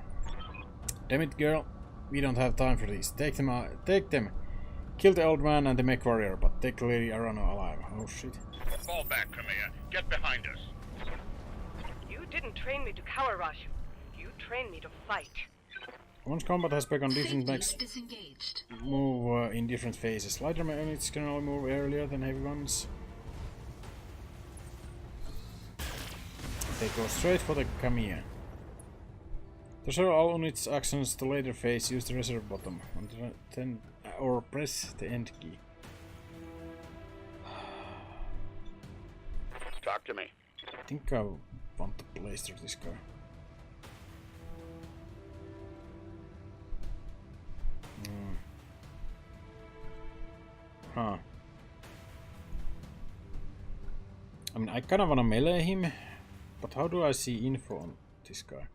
Damn it, girl. We don't have time for this. Take them out. Take them. Kill the old man and the Mechwarrior, but take Lady Arano alive. Oh shit.
Fall back, Kamea. Get behind us.
You didn't train me to cower rush. You trained me to fight.
Once combat has begun, different
Safety
mechs
disengaged.
move in different phases. Lighter units can only move earlier than heavy ones. They go straight for the Kamiya. To show all units' actions to later phase, use the reserve button or press the end key.
Talk to me.
I think I want to blaster this guy. Huh. I mean, I kind of want to melee him, but how do I see info on this guy?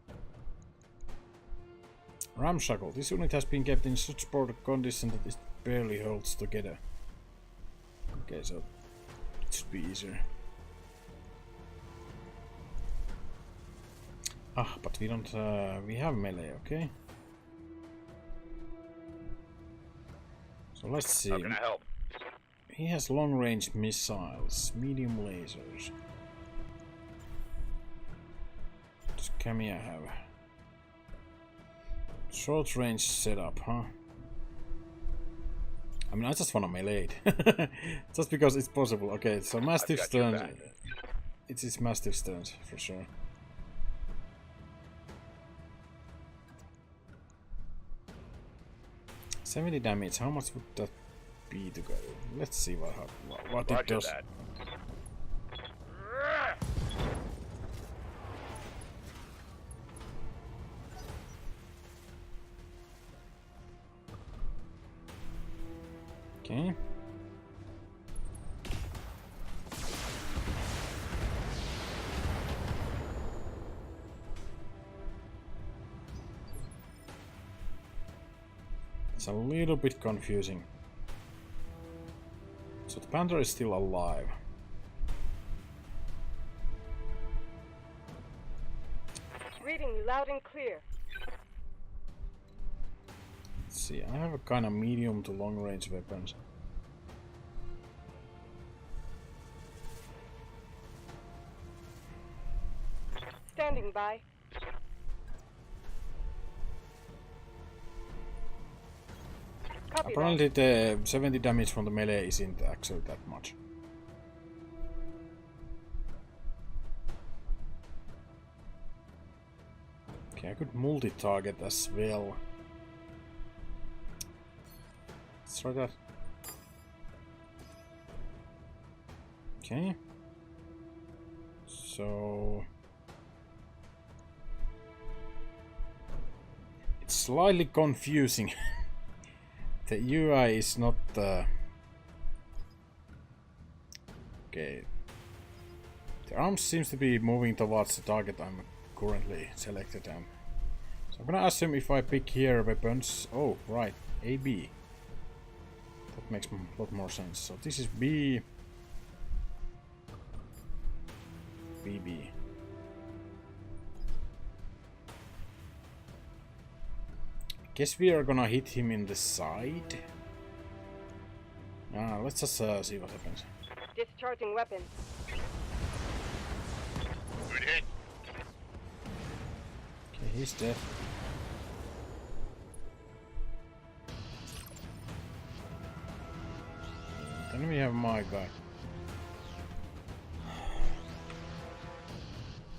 Ramshackle. This unit has been kept in such poor condition that it barely holds together. Okay, so it should be easier. Ah, but we don't. We have melee, okay? So let's see.
How can I help?
He has long-range missiles, medium lasers. What does Kamiya have? Short-range setup, huh? I mean, I just want to melee it. Just because it's possible. Okay, so massive sterns. It's massive sterns, for sure. $70 damage, how much would that be together? Let's see what it does.
That.
Okay. It's a little bit confusing. So the Panther is still alive.
Reading you loud and clear.
Let's see, I have a kind of medium to long range weapons.
Standing by. Copy
Apparently the 70 damage from the melee isn't actually that much. Okay, I could multi-target as well. Let's try that. Okay. So... it's slightly confusing. The UI is not... Okay. The arm seems to be moving towards the target I'm currently selected on. So I'm gonna assume if I pick here weapons... Oh, right. AB. That makes a lot more sense. So this is B... BB. Guess we are gonna hit him in the side. Let's just see what happens.
Discharging weapons.
Good hit.
Okay, he's dead. Then we have my guy.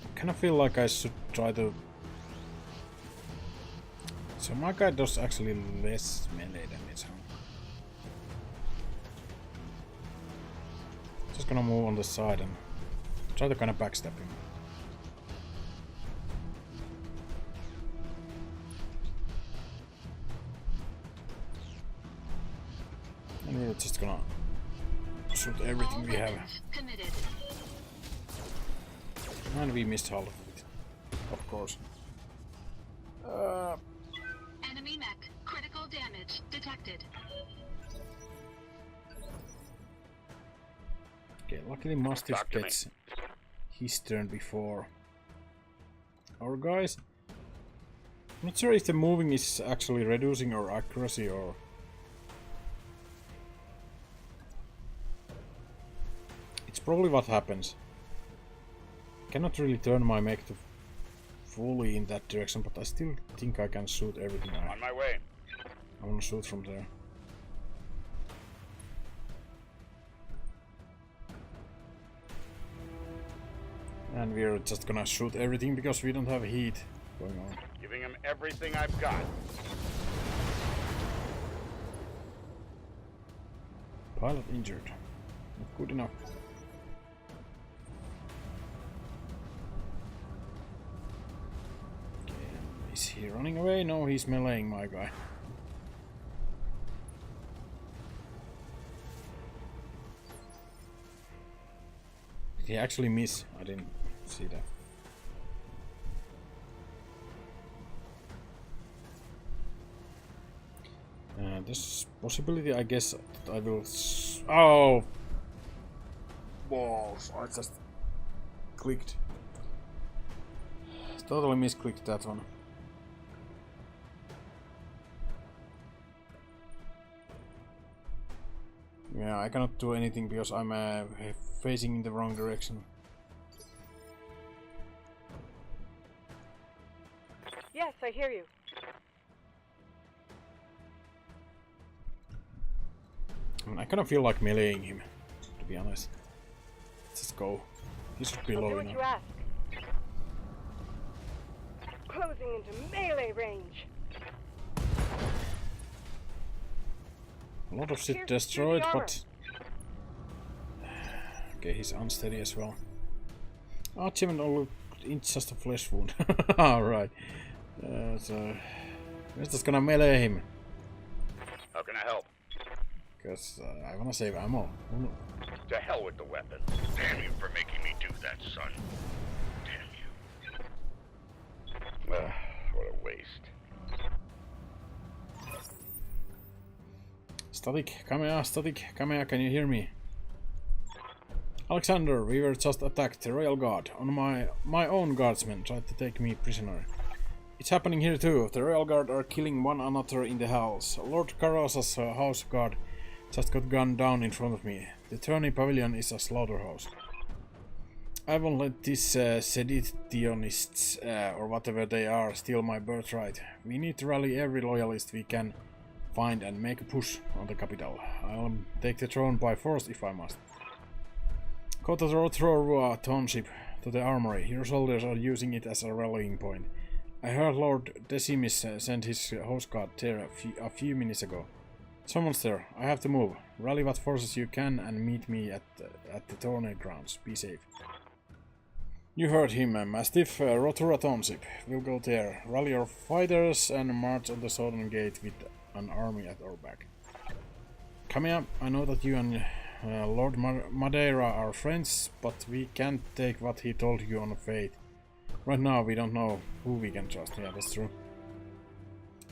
I kinda feel like I should try to... So my guy does actually less melee damage, huh? Just gonna move on the side and try to kinda backstab him. And we're just gonna shoot everything we have.
Committed.
And we missed half of it, of course.
Enemy mech. Critical detected.
Okay, luckily Mastiff gets his turn before our guys. I'm not sure if the moving is actually reducing our accuracy or... It's probably what happens. I cannot really turn my mech to fully in that direction, but I still think I can shoot everything.
On my way.
I want to shoot from there. And we're just gonna shoot everything because we don't have heat going on.
Giving him everything I've got.
Pilot injured. Not good enough. Okay, is he running away? No, he's meleeing my guy. Did he actually miss? I didn't see that. There's possibility, I guess, that I will... Oh! Balls! I just clicked. Totally misclicked that one. Yeah, I cannot do anything because I'm facing in the wrong direction.
Yes, I hear you.
I kind of feel like meleeing him, to be honest. Let's just go. He should be
I'll
low
do what
enough.
you ask. Closing into melee range.
A lot of shit destroyed, but... Okay, he's unsteady as well. Achievement only it's just a flesh wound. Alright. So... We're just gonna melee him.
How can I help?
Because I wanna save ammo.
To hell with the weapon. Damn you for making me do that, son. Damn you. What a waste.
Static, come here, can you hear me? Alexander, we were just attacked. The Royal Guard. On my own guardsmen tried to take me prisoner. It's happening here too. The Royal Guard are killing one another in the house. Lord Carosa's house guard just got gunned down in front of me. The tourney pavilion is a slaughterhouse. I won't let these seditionists, or whatever they are, steal my birthright. We need to rally every loyalist we can find and make a push on the capital. I'll take the throne by force if I must. Go to the Rotorua township, to the armory. Your soldiers are using it as a rallying point. I heard Lord Decimus sent his host guard there a few minutes ago. Someone's there. I have to move. Rally what forces you can and meet me at the tourney grounds. Be safe. You heard him, Mastiff. Rotorua township. We'll go there. Rally your fighters and march on the southern gate with an army at our back. Kamiya, I know that you and Lord Madeira are friends, but we can't take what he told you on faith. Right now we don't know who we can trust. Yeah, that's true.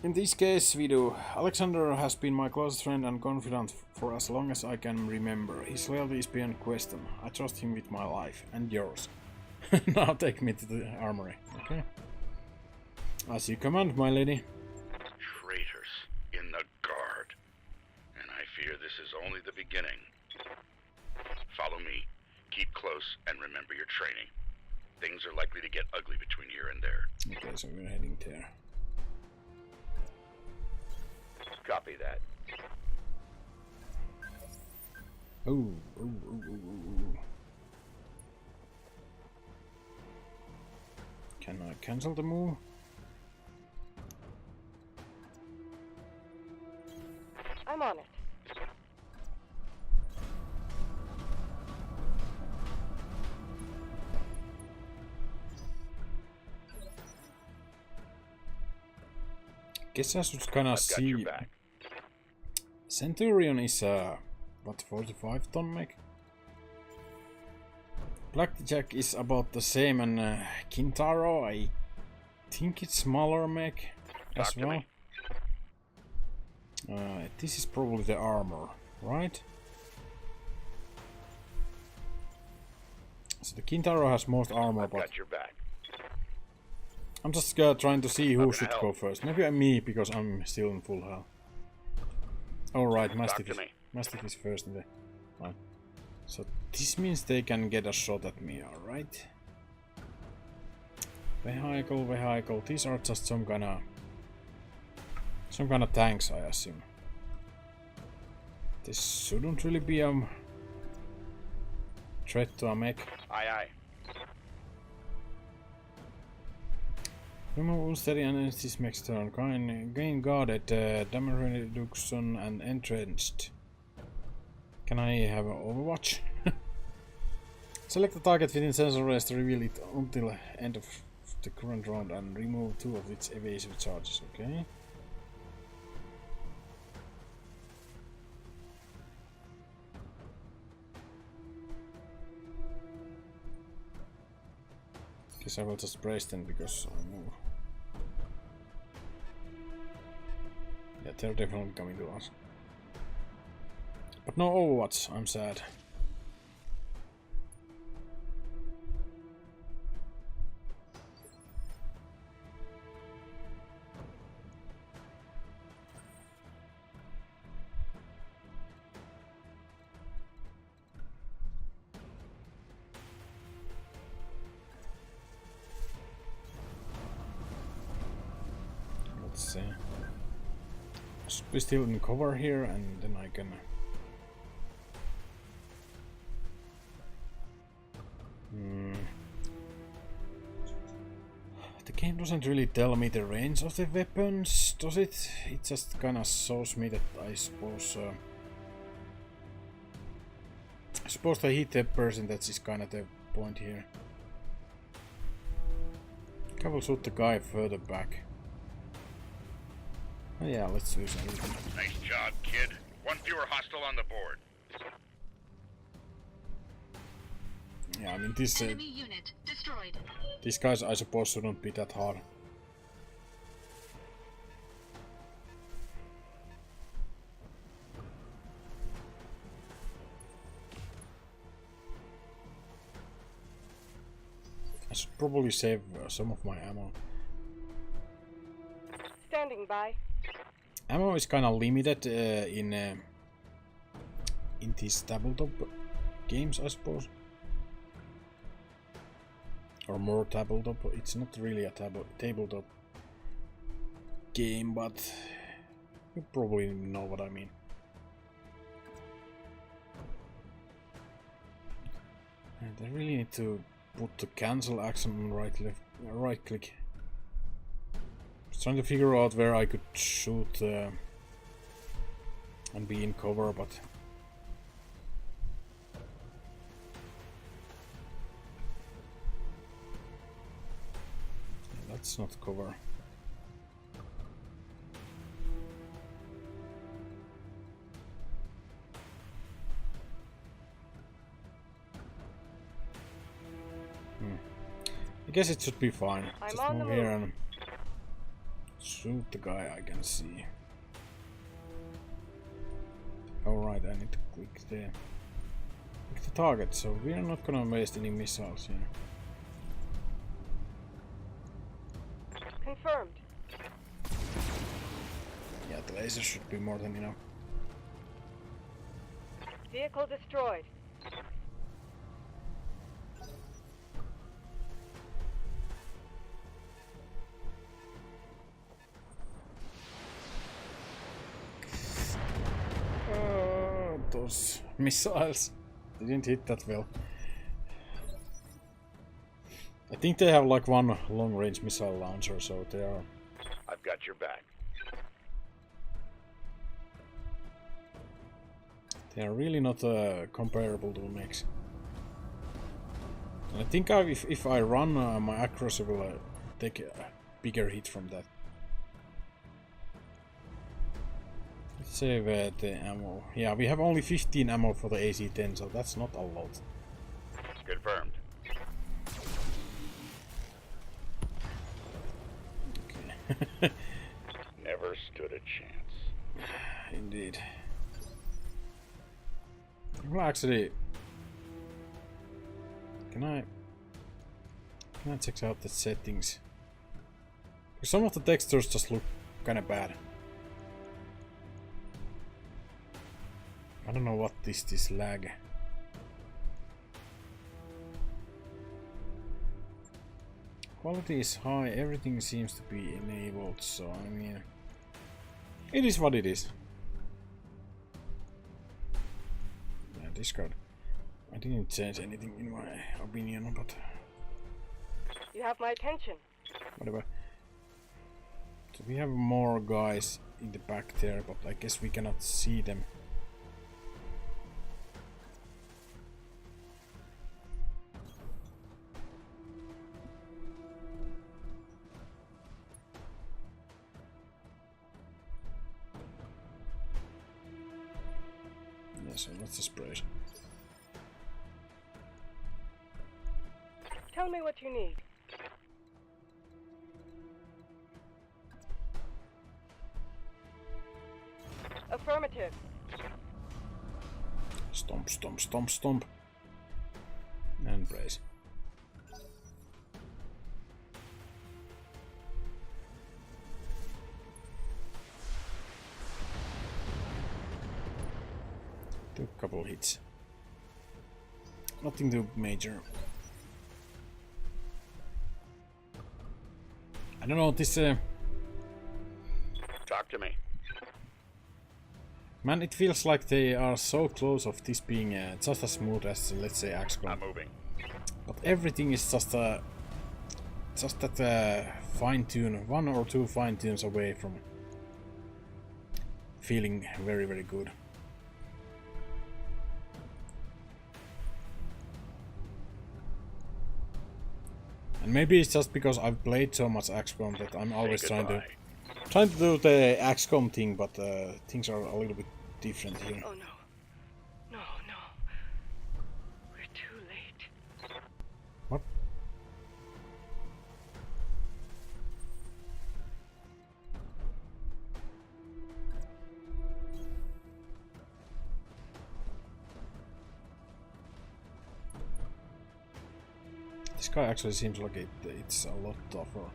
In this case, we do. Alexander has been my closest friend and confidant for as long as I can remember. His loyalty is beyond question. I trust him with my life. And yours. Now take me to the armory, okay? As you command, my lady.
Traitors in the guard. And I fear this is only the beginning. Follow me. Keep close and remember your training. Things are likely to get ugly between here and there.
Okay, so we're heading there.
Copy that.
Ooh. Can I cancel the move?
I'm on it.
Guess I should kinda see. Centurion is what, 45 ton mech? Blackjack is about the same, and Kintaro, I think it's smaller mech as well. This is probably the armor, right? So the Kintaro has most armor, but
Got your back.
I'm just trying to see who should go first. Maybe me, because I'm still in full health. Alright, Mastiff is first in the line. So this means they can get a shot at me, alright? Vehicle. These are just some kind of tanks, I assume. This shouldn't really be a threat to a mech.
Aye.
Remove unsteady and this mech's turn. Gain guarded, damage reduction and entrenched. Can I have an overwatch? Select the target within sensor rest to reveal it until end of the current round and remove 2 of its evasive charges, okay? Guess I will just brace them because I move. Yeah, they're definitely coming to us. But no Overwatch, I'm sad. Let's see. Should be still in cover here, and then I can. The game doesn't really tell me the range of the weapons, does it? It just kinda shows me that I suppose they hit the person. That is kinda the point here. I will shoot the guy further back. Oh, yeah, let's use everything.
Nice job, kid. One fewer hostile on the board.
Yeah, I mean this.
Enemy unit destroyed.
These guys, I suppose, shouldn't be that hard. I should probably save some of my ammo.
Standing by.
Ammo is kind of limited in these tabletop games, I suppose. Or more tabletop. It's not really a tabletop game, but you probably know what I mean. And I really need to put the cancel action on right click. Just trying to figure out where I could shoot and be in cover, but that's not cover. I guess it should be fine. Just move here and shoot the guy I can see. Alright, I need to click the target, so we are not gonna waste any missiles here.
Confirmed.
Yeah, the laser should be more than enough.
Vehicle destroyed.
Those missiles didn't hit that well. I think they have like one long-range missile launcher, so they are.
I've got your back.
They are really not comparable to mechs. And I think if I run, my accuracy will take a bigger hit from that. Let's save the ammo. Yeah, we have only 15 ammo for the AC-10, so that's not a lot.
Confirmed.
Okay.
Never stood a chance.
Indeed. Well, actually, can I check out the settings? Because some of the textures just look kind of bad. I don't know what is this lag. Quality is high, everything seems to be enabled, so I mean, it is what it is. Yeah, discard. I didn't change anything in my opinion, but
You have my attention.
whatever. So we have more guys in the back there, but I guess we cannot see them. Yeah, so let's just spray.
Tell me what you need. Affirmative.
Stomp, stomp, stomp, stomp. And brace. Took a couple hits. Nothing too major. I don't know, this
Talk to me.
man, it feels like they are so close of this being just as smooth as, let's say, XCOM.
I'm moving.
But everything is just that fine tune, one or two fine tunes away from feeling very, very good. And maybe it's just because I've played so much XCOM that I'm always trying to do the XCOM thing, but things are a little bit different here.
Oh no. No, no. We're too late.
What? This guy actually seems like it's a lot tougher.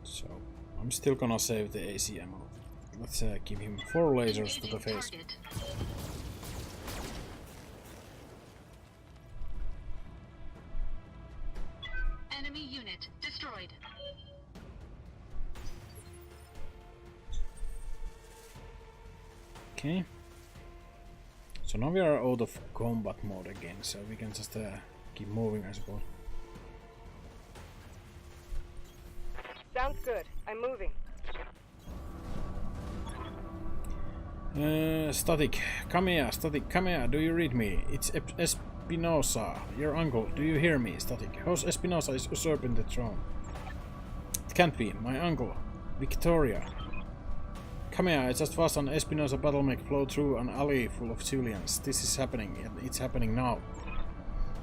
So, I'm still gonna save the AC ammo. Let's give him 4 lasers to the face.
Target. Enemy unit destroyed.
Okay. So now we are out of combat mode again, so we can just keep moving, I suppose.
Sounds good. I'm moving.
Static, come here, Static, come here, do you read me? It's Espinosa, your uncle, do you hear me, Static? House Espinosa is usurping the throne. It can't be, my uncle, Victoria. Come here, I just watched an Espinosa BattleTech flow through an alley full of civilians. This is happening, it's happening now.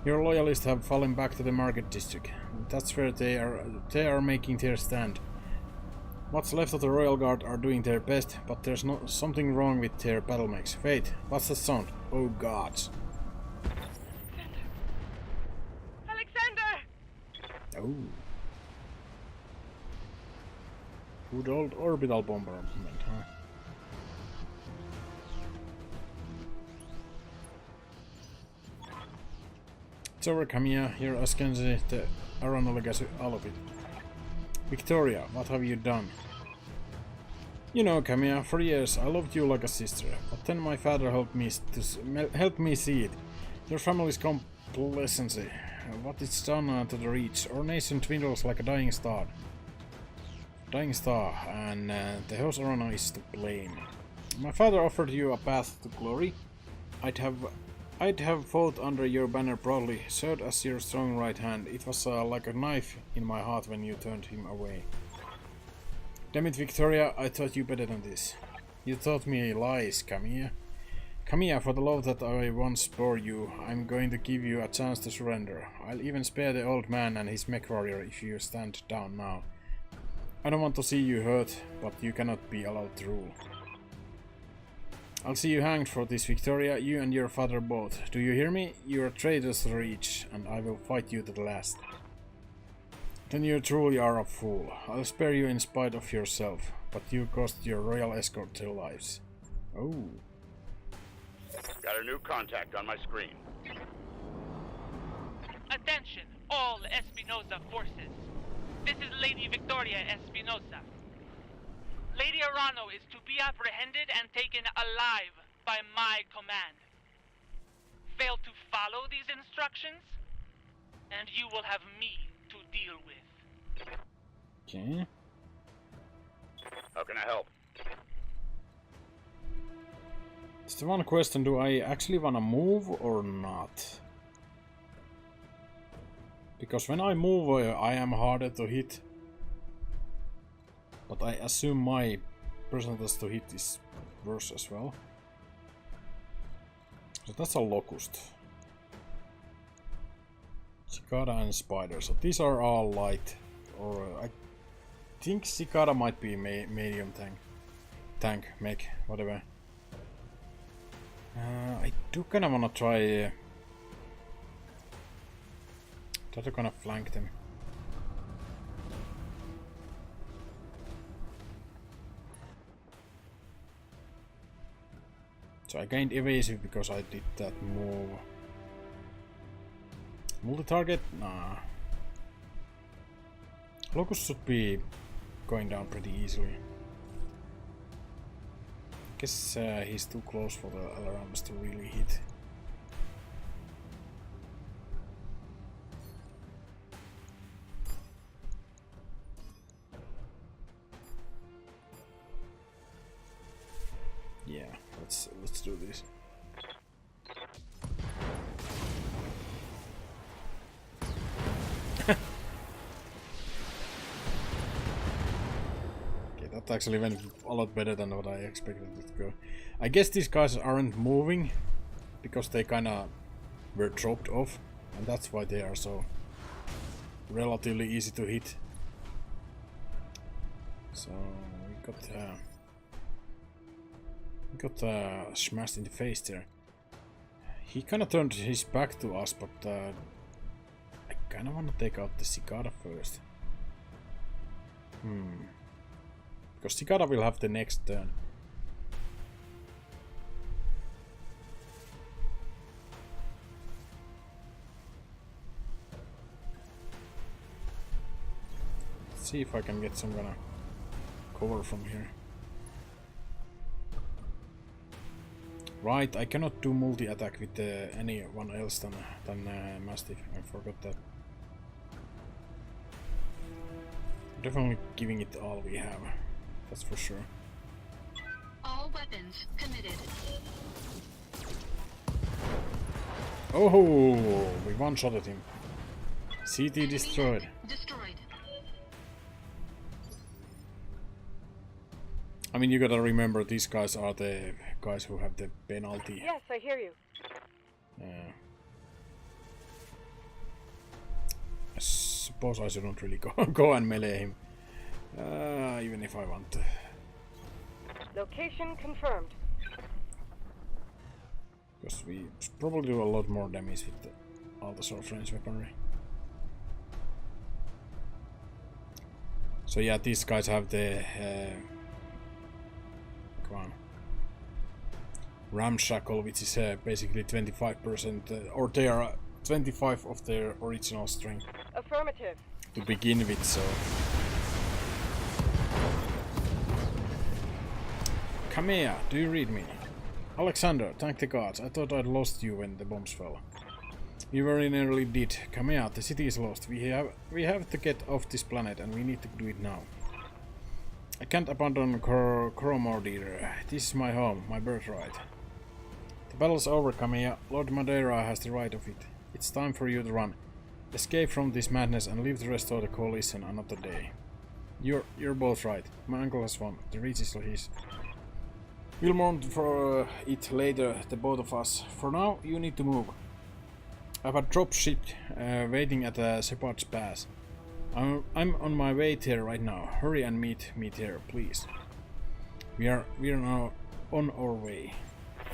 Your loyalists have fallen back to the market district. That's where they are making their stand. What's left of the Royal Guard are doing their best, but there's something wrong with their BattleTechs. Wait, what's that sound? Oh gods.
Alexander!
Oh. Good old orbital bombardment, huh? It's over, Camilla. Here, Askenzi, the Arano Legacy, all of it. Victoria, what have you done? You know, Camilla, for years I loved you like a sister, but then my father helped me see it. Your family's complacency, what it's done to the Reach. Our nation dwindles like a dying star. And the House Arana is to blame. My father offered you a path to glory. I'd have fought under your banner proudly, served as your strong right hand. It was like a knife in my heart when you turned him away. Damn it, Victoria, I taught you better than this. You taught me lies, Camilla. Camilla, for the love that I once bore you, I'm going to give you a chance to surrender. I'll even spare the old man and his Mechwarrior if you stand down now. I don't want to see you hurt, but you cannot be allowed to rule. I'll see you hanged for this, Victoria, you and your father both. Do you hear me? You are traitors to the Reach, and I will fight you to the last. Then you truly are a fool. I'll spare you in spite of yourself, but you cost your royal escort their lives. Oh.
Got a new contact on my screen.
Attention, all Espinosa forces. This is Lady Victoria Espinosa. Lady Arano is to be apprehended and taken alive by my command. Fail to follow these instructions, and you will have me to deal with.
Okay.
How can I help?
It's the one question, do I actually wanna move or not? Because when I move, I am harder to hit. But I assume my percentage to hit is worse as well. So that's a locust. Cicada and spider. So these are all light. Or I think Cicada might be medium tank, mech, whatever. I do kinda wanna try to kinda flank them. So I gained evasive because I did that move. Multi-target? Nah. Locust should be going down pretty easily. Guess he's too close for the alarms to really hit. Yeah, let's do this. Okay, that actually went a lot better than what I expected it to go. I guess these guys aren't moving because they kinda were dropped off, and that's why they are so relatively easy to hit. So we got smashed in the face there. He kinda turned his back to us, but I kinda wanna take out the Cicada first. Because Cicada will have the next turn. Let's see if I can get some kind of cover from here. Right, I cannot do multi-attack with anyone else than Mastiff. I forgot that. Definitely giving it all we have. That's for sure.
All weapons committed.
Oh, we one-shotted him. CT destroyed.
Destroyed.
I mean, you gotta remember these guys are the guys who have the penalty.
Yes, I hear you.
I suppose I shouldn't really go and melee him. Even if I want to.
Location confirmed.
Because we probably do a lot more damage with all the short range weaponry. So yeah, these guys have the ramshackle, which is basically 25%, or they are 25 of their original strength.
Affirmative.
To begin with, so. Come here, do you read me? Alexander, thank the gods. I thought I'd lost you when the bombs fell. You very nearly did. Come here, the city is lost. We have to get off this planet, and we need to do it now. I can't abandon Cromordir. This is my home, my birthright. The battle's over, Camilla. Lord Madeira has the right of it. It's time for you to run. Escape from this madness and leave the rest of the coalition another day. You're both right. My uncle has won. The Reach is his. We'll mourn for it later, the both of us. For now, you need to move. I have a dropship waiting at Shepard's Pass. I'm on my way there right now. Hurry and meet me there, please. We are now on our way.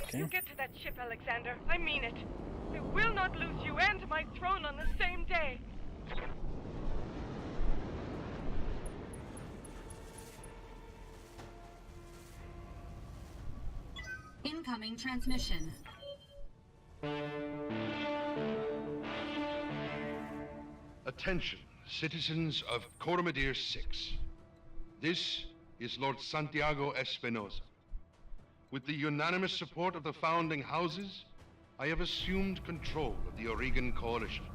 Okay.
You get to that ship, Alexander. I mean it. I will not lose you and my throne on the same day.
Incoming transmission.
Attention, citizens of Coromadir 6. This is Lord Santiago Espinosa. With the unanimous support of the founding houses, I have assumed control of the Oregon Coalition.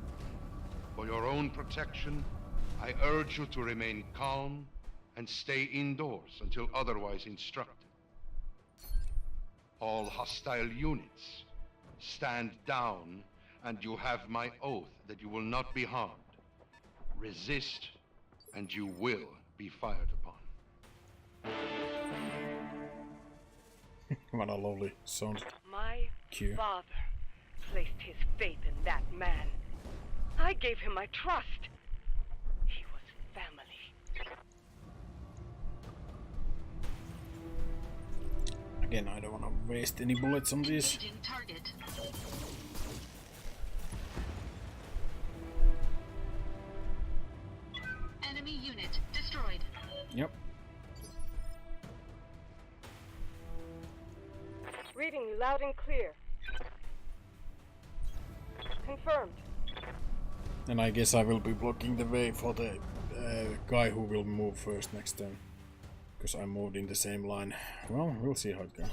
For your own protection, I urge you to remain calm and stay indoors until otherwise instructed. All hostile units, stand down, and you have my oath that you will not be harmed. Resist, and you will be fired upon.
What a lovely sound.
My
Cue.
father placed his faith in that man. I gave him my trust. He was family.
Again, I don't want to waste any bullets on this.
Engaging target. Enemy unit destroyed.
Yep.
Reading you loud and clear. Confirmed.
And I guess I will be blocking the way for the guy who will move first next turn. Because I moved in the same line. Well, we'll see how it goes.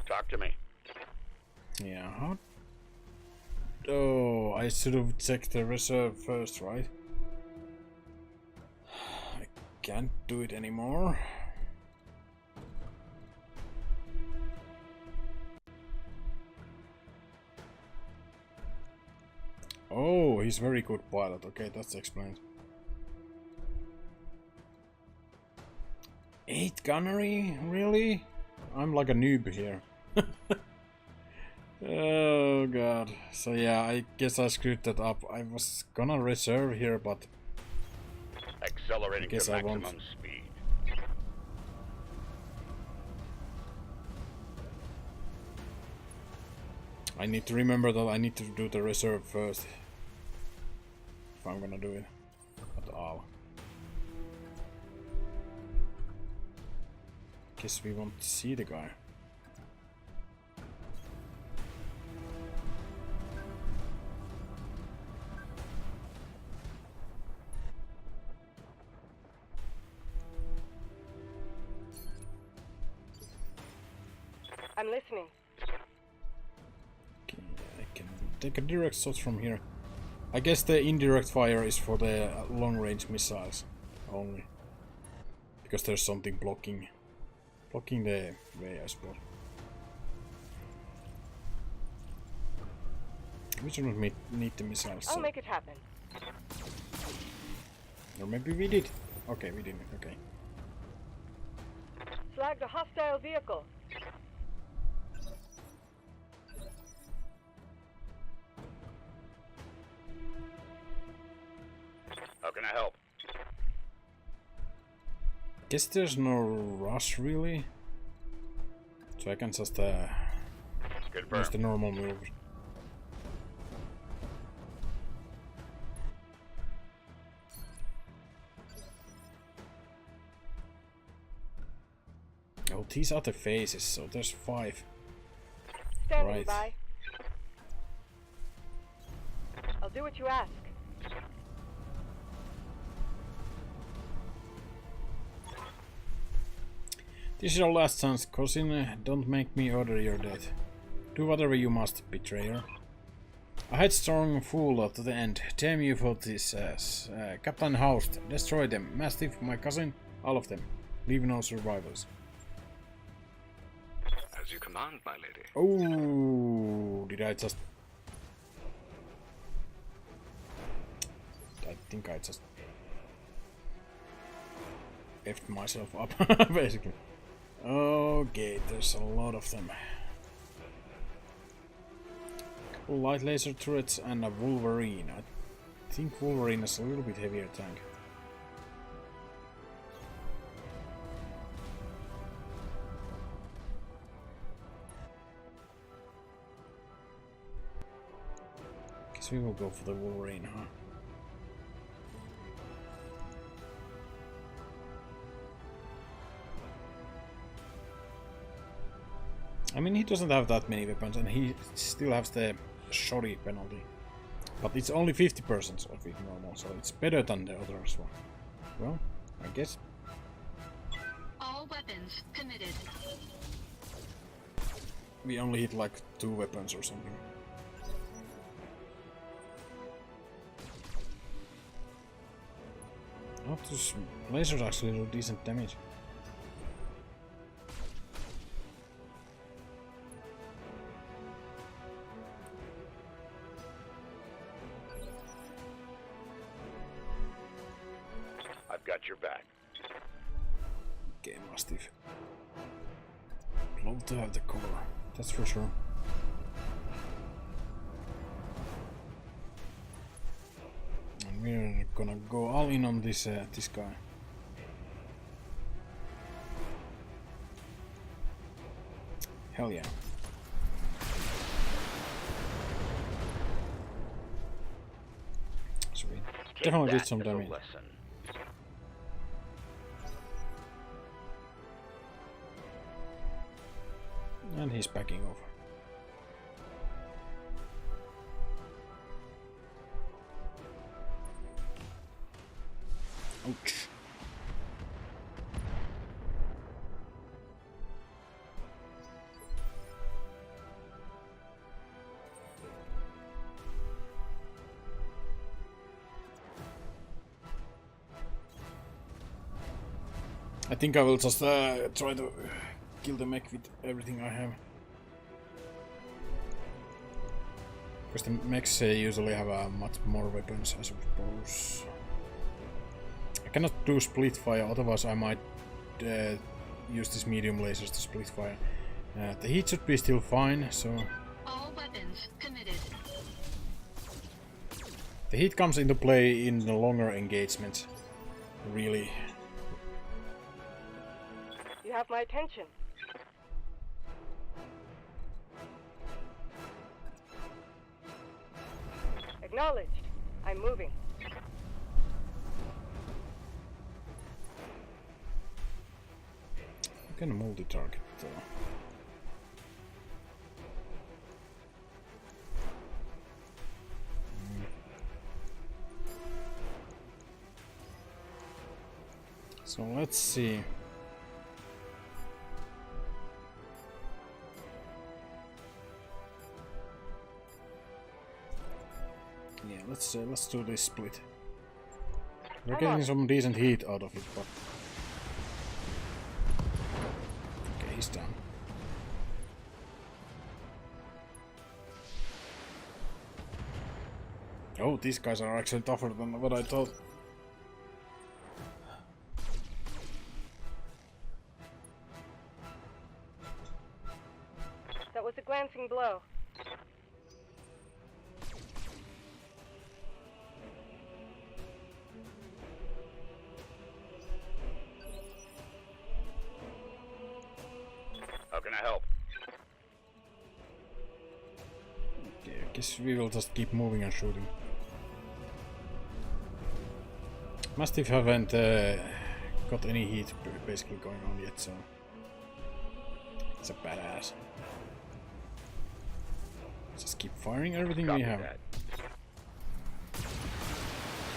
Talk to me.
Yeah, how... Oh, I should have checked the reserve first, right? I can't do it anymore. Oh, he's very good pilot. Okay, that's explained. 8 gunnery? Really? I'm like a noob here. Oh god. So yeah, I guess I screwed that up. I was gonna reserve here, but
Accelerating
guess
to
I won't.
maximum speed.
I need to remember that I need to do the reserve first. If I'm gonna do it at all. Guess we won't see the guy.
I'm listening.
Okay, I can take a direct shot from here. I guess the indirect fire is for the long-range missiles only. Because there's something blocking the way, I suppose. We shouldn't need the missiles.
I'll make it happen.
Or maybe we did. Okay, we didn't. Okay.
Flagged a hostile vehicle.
How can I help?
Guess there's no rush really. So I can just use
Confirm.
the normal moves. Oh, these are the phases, so there's 5.
Standing
Right.
by. I'll do what you ask.
This is your last chance, cousin. Don't make me order your death. Do whatever you must, betrayer. A headstrong fool to the end. Damn you for this ass. Captain Haust, destroy them. Mastiff, my cousin, all of them. Leave no survivors.
As you command, my lady.
Oh, did I just... I think I just... effed myself up, basically. Okay, there's a lot of them. Couple light laser turrets and a Wolverine. I think Wolverine is a little bit heavier tank. Guess we will go for the Wolverine, huh? I mean, he doesn't have that many weapons, and he still has the shoddy penalty. But it's only 50% of it normal, so it's better than the others one. Well, I guess.
All weapons committed.
We only hit like 2 weapons or something. Oh, those lasers actually do decent damage.
Got your back.
Okay, Mastiff. Love to have the cover, that's for sure. And we're gonna go all in on this this guy. Hell yeah. Sweet. Definitely did some damage. And he's backing over. Ouch. I think I will just try to kill the mech with everything I have. Because the mechs usually have much more weapons, I suppose. I cannot do split fire, otherwise I might use these medium lasers to split fire. The heat should be still fine, so...
All weapons committed.
The heat comes into play in the longer engagements, really.
You have my attention. Acknowledged. I'm moving.
I can multi-target though. So let's see. Yeah, let's do this split. We're getting some decent heat out of it, but okay, he's down. Oh, these guys are actually tougher than what I thought.
That was a glancing blow.
How can I help?
Okay, I guess we will just keep moving and shooting. Mastiff haven't got any heat basically going on yet, so it's a badass. Just keep firing everything we have.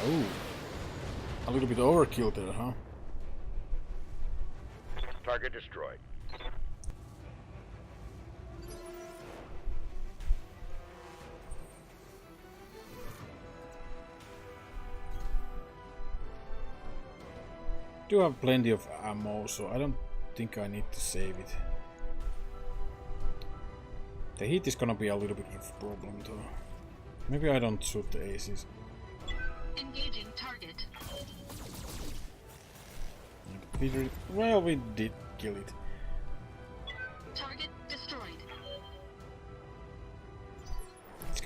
Oh, a little bit overkill there, huh?
Target destroyed.
Do have plenty of ammo, so I don't think I need to save it. The heat is gonna be a little bit of a problem though. Maybe I don't shoot the aces.
Engaging target.
Well, we did kill it.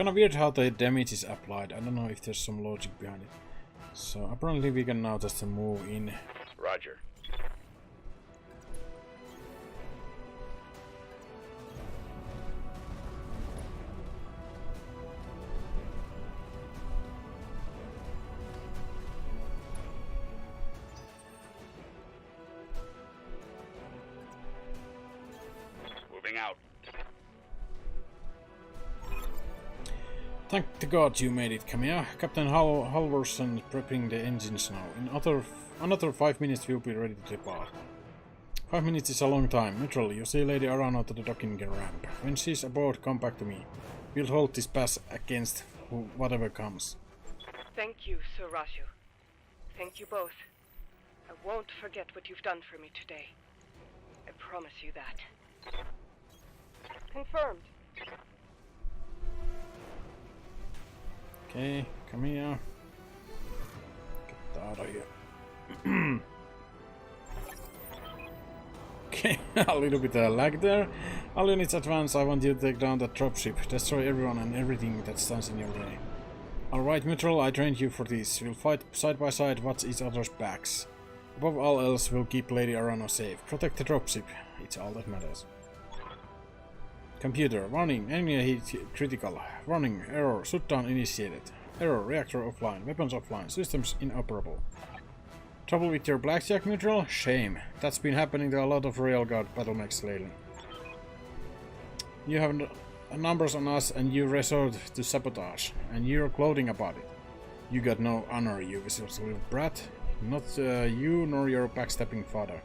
kinda weird how the damage is applied. I don't know if there's some logic behind it. So apparently we can now just move in.
Roger. Moving out.
Thank the gods you made it, Camilla. Captain Halvorsen is prepping the engines now. In another 5 minutes we'll be ready to depart. 5 minutes is a long time. Mythrell, you see Lady Arano to the docking ramp. When she's aboard, come back to me. We'll hold this pass against whatever comes.
Thank you, Sir Rashu. Thank you both. I won't forget what you've done for me today. I promise you that. Confirmed.
Okay, come here. Get out of here. Okay, a little bit of lag there. All units advance, I want you to take down that dropship. Destroy everyone and everything that stands in your way. Alright, Mythrell, I trained you for this. We'll fight side by side, watch each other's backs. Above all else, we'll keep Lady Arano safe. Protect the dropship. It's all that matters. Computer, warning, enemy hit critical. Warning, error, shutdown initiated. Error, reactor offline, weapons offline, systems inoperable. Trouble with your blackjack, Mythrell? Shame. That's been happening to a lot of Royal Guard battle mechs lately. You have numbers on us and you resort to sabotage, and you're gloating about it. You got no honor, you vicious little brat. Not you nor your backstabbing father.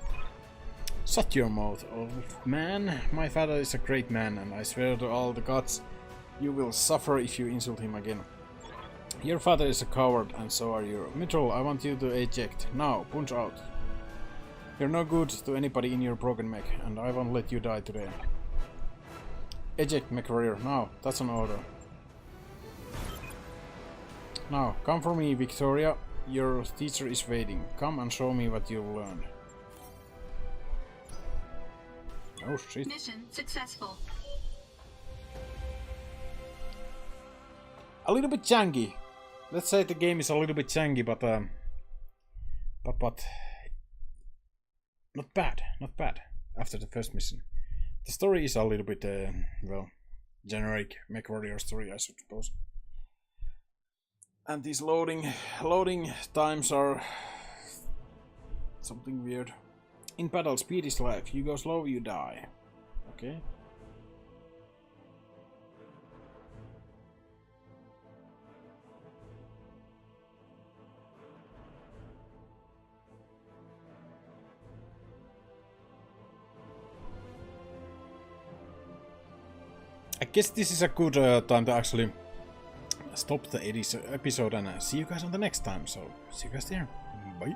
Shut your mouth, old man. My father is a great man, and I swear to all the gods, you will suffer if you insult him again. Your father is a coward, and so are you. Mythrell, I want you to eject. Now, punch out. You're no good to anybody in your broken mech, and I won't let you die today. Eject, Mechwarrior. Now, that's an order. Now, come for me, Victoria. Your teacher is waiting. Come and show me what you've learned. Oh shit.
Mission successful.
A little bit janky. Let's say the game is a little bit janky, but not bad, not bad. After the first mission, the story is a little bit well, generic Mechwarrior story, I suppose. And these loading times are something weird. In battle, speed is life. You go slow, you die. Okay. I guess this is a good time to actually stop the episode and see you guys on the next time. So, see you guys there. Bye.